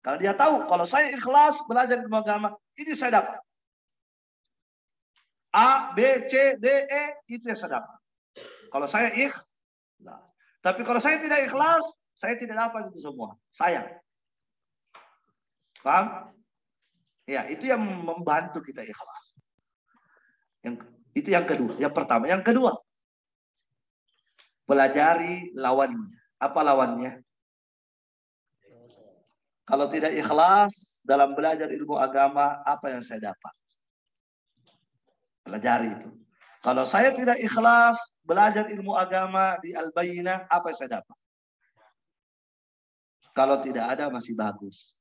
Kalau dia tahu, kalau saya ikhlas belajar ilmu agama, ini saya dapat. A, B, C, D, E, itu yang saya dapat. Kalau saya ikhlas. Tapi kalau saya tidak ikhlas, saya tidak dapat itu semua. Sayang. Paham? Ya, itu yang membantu kita ikhlas. Itu yang kedua. Yang pertama. Yang kedua, pelajari lawannya. Apa lawannya? Kalau tidak ikhlas dalam belajar ilmu agama, apa yang saya dapat? Pelajari itu. Kalau saya tidak ikhlas belajar ilmu agama di Al-Bayyinah, apa yang saya dapat? Kalau tidak ada masih bagus.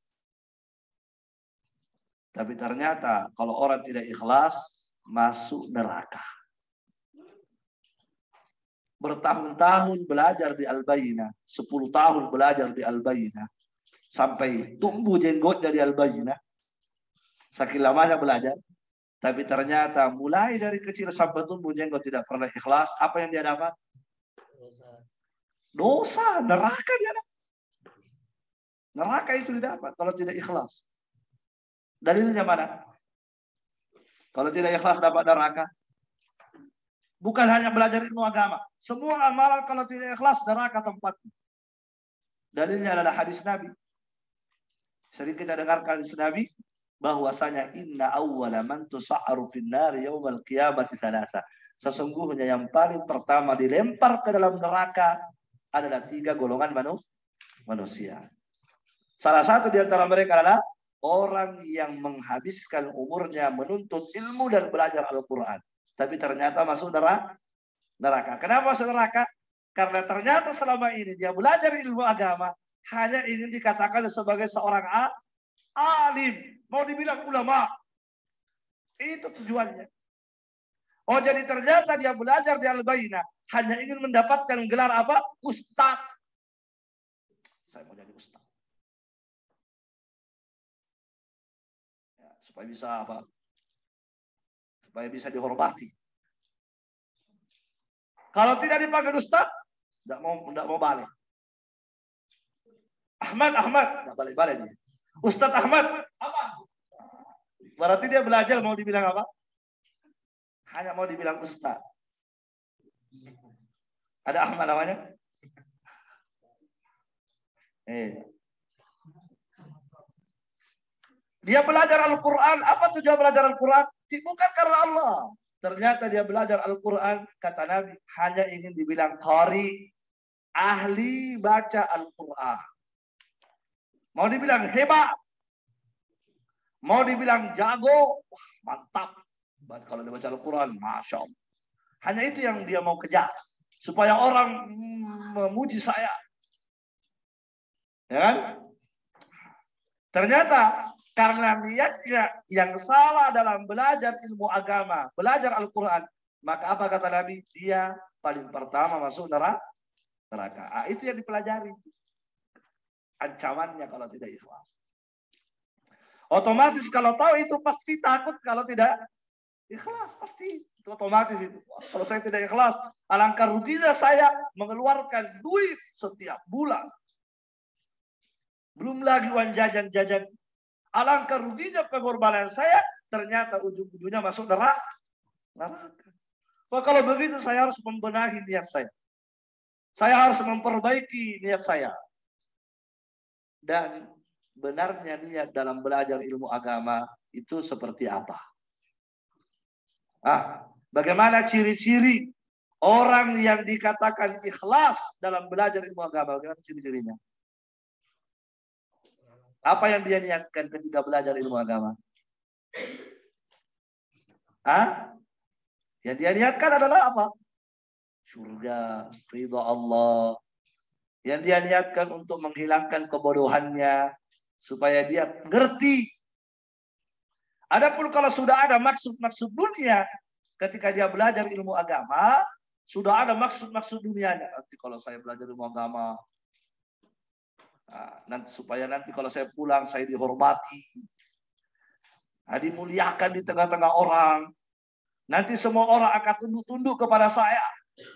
Tapi ternyata kalau orang tidak ikhlas, masuk neraka. Bertahun-tahun belajar di Al-Bayyinah, 10 tahun belajar di Al-Bayyinah, sampai tumbuh jenggotnya di Al-Bayyinah, saking lamanya belajar, tapi ternyata mulai dari kecil sampai tumbuh jenggot tidak pernah ikhlas, apa yang dia dapat? Dosa, neraka dia dapat. Neraka itu didapat kalau tidak ikhlas. Dalilnya mana? Kalau tidak ikhlas dapat neraka. Bukan hanya belajar ilmu agama. Semua amalan kalau tidak ikhlas neraka tempatnya. Dalilnya adalah hadis Nabi. Sering kita dengarkan hadis Nabi bahwasanya inna awwala man tusa'aru finnari yaumal qiyamati thalatha. Sesungguhnya yang paling pertama dilempar ke dalam neraka adalah 3 golongan manusia. Salah satu di antara mereka adalah orang yang menghabiskan umurnya menuntut ilmu dan belajar Al-Quran. Tapi ternyata masuk neraka. Kenapa masuk neraka? Karena ternyata selama ini dia belajar ilmu agama hanya ingin dikatakan sebagai seorang alim. Mau dibilang ulama. Itu tujuannya. Oh, jadi ternyata dia belajar di Al-Bayyinah hanya ingin mendapatkan gelar apa? Ustaz. Saya mau jadi ustaz. Supaya bisa apa? Supaya bisa dihormati. Kalau tidak dipanggil ustaz, tidak mau balik. Ahmad, tidak balik dia. Ustaz Ahmad, apa? Berarti dia belajar mau dibilang apa? Hanya mau dibilang ustaz. Ada Ahmad namanya? Dia belajar Al-Quran. Apa tujuan belajar Al-Quran? Bukan karena Allah. Ternyata dia belajar Al-Quran, kata Nabi, hanya ingin dibilang qari, ahli baca Al-Quran. Mau dibilang hebat. Mau dibilang jago. Wah, mantap. Kalau dia baca Al-Quran, Masya Allah. Hanya itu yang dia mau kejar. Supaya orang memuji saya. Ya kan? Ternyata karena niatnya yang salah dalam belajar ilmu agama, belajar Al-Quran, maka apa kata Nabi? Dia paling pertama masuk neraka. Itu yang dipelajari. Ancamannya kalau tidak ikhlas. Otomatis kalau tahu itu pasti takut kalau tidak ikhlas. Pasti itu otomatis itu. Kalau saya tidak ikhlas, alangkah ruginya saya mengeluarkan duit setiap bulan. Belum lagi uang jajan-jajan. Alangkah ruginya pengorbanan saya, ternyata ujung-ujungnya masuk neraka. Kalau begitu saya harus membenahi niat saya. Saya harus memperbaiki niat saya. Dan benarnya niat dalam belajar ilmu agama itu seperti apa? Bagaimana ciri-ciri orang yang dikatakan ikhlas dalam belajar ilmu agama? Bagaimana ciri-cirinya? Apa yang dia niatkan ketika belajar ilmu agama? Yang dia niatkan adalah apa? Surga, ridha Allah. Yang dia niatkan untuk menghilangkan kebodohannya supaya dia ngerti. Adapun kalau sudah ada maksud-maksud dunia ketika dia belajar ilmu agama, sudah ada maksud-maksud dunianya. Nanti kalau saya belajar ilmu agama, supaya nanti kalau saya pulang saya dihormati, dimuliakan di tengah-tengah orang. Nanti semua orang akan tunduk-tunduk kepada saya.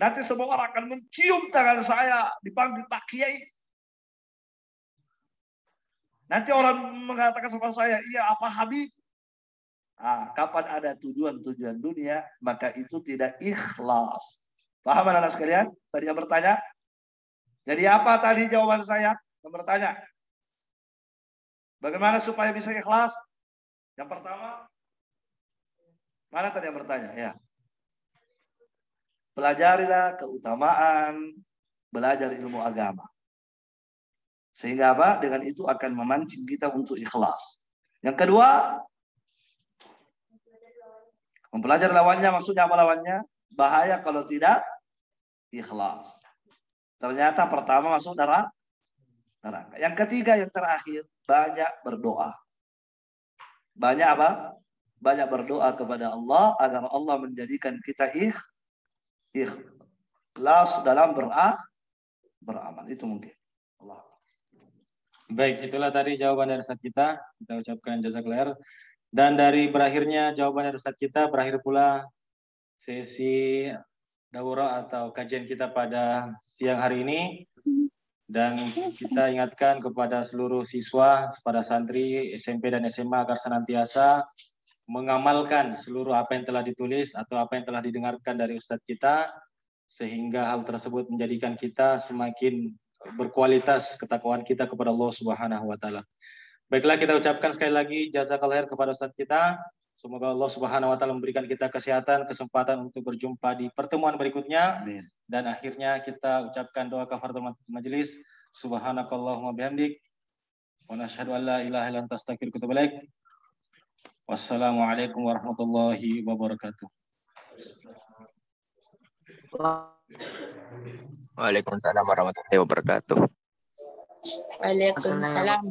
Nanti semua orang akan mencium tangan saya, dipanggil Pak Kiai. Nanti orang mengatakan sama saya, iya apa Habib? Kapan ada tujuan-tujuan dunia, maka itu tidak ikhlas. Paham anak-anak sekalian? Tadi yang bertanya? Jadi apa tadi jawaban saya? Yang bertanya. Bagaimana supaya bisa ikhlas? Yang pertama, mana tadi yang bertanya? Ya. Pelajarilah keutamaan belajar ilmu agama. Sehingga apa? Dengan itu akan memancing kita untuk ikhlas. Yang kedua, mempelajari lawannya, maksudnya apa lawannya? Bahaya kalau tidak ikhlas. Ternyata pertama masuk neraka. Yang ketiga, yang terakhir, banyak berdoa. Banyak apa? Banyak berdoa kepada Allah agar Allah menjadikan kita ikhlas dalam beramal. Itu mungkin. Allah. Baik, itulah tadi jawaban dari Ustadz kita. Kita ucapkan jazakallahu. Dan dari berakhirnya jawaban dari Ustadz kita, berakhir pula sesi daurah atau kajian kita pada siang hari ini. Dan kita ingatkan kepada seluruh siswa, pada santri SMP dan SMA agar senantiasa mengamalkan seluruh apa yang telah ditulis atau apa yang telah didengarkan dari Ustadz kita, sehingga hal tersebut menjadikan kita semakin berkualitas ketakwaan kita kepada Allah Subhanahu wa taala. Baiklah, kita ucapkan sekali lagi jazakallahu khair kepada Ustadz kita. Semoga Allah Subhanahu wa taala memberikan kita kesehatan, kesempatan untuk berjumpa di pertemuan berikutnya. Amin. Dan akhirnya kita ucapkan doa kafaratul majelis. Subhanakallahumma bihamdik wa nasyhadu an la ilaha illa anta astaghfiruka wa atubu ilaik. Wassalamualaikum warahmatullahi wabarakatuh. Waalaikumsalam warahmatullahi wabarakatuh. Waalaikumsalam.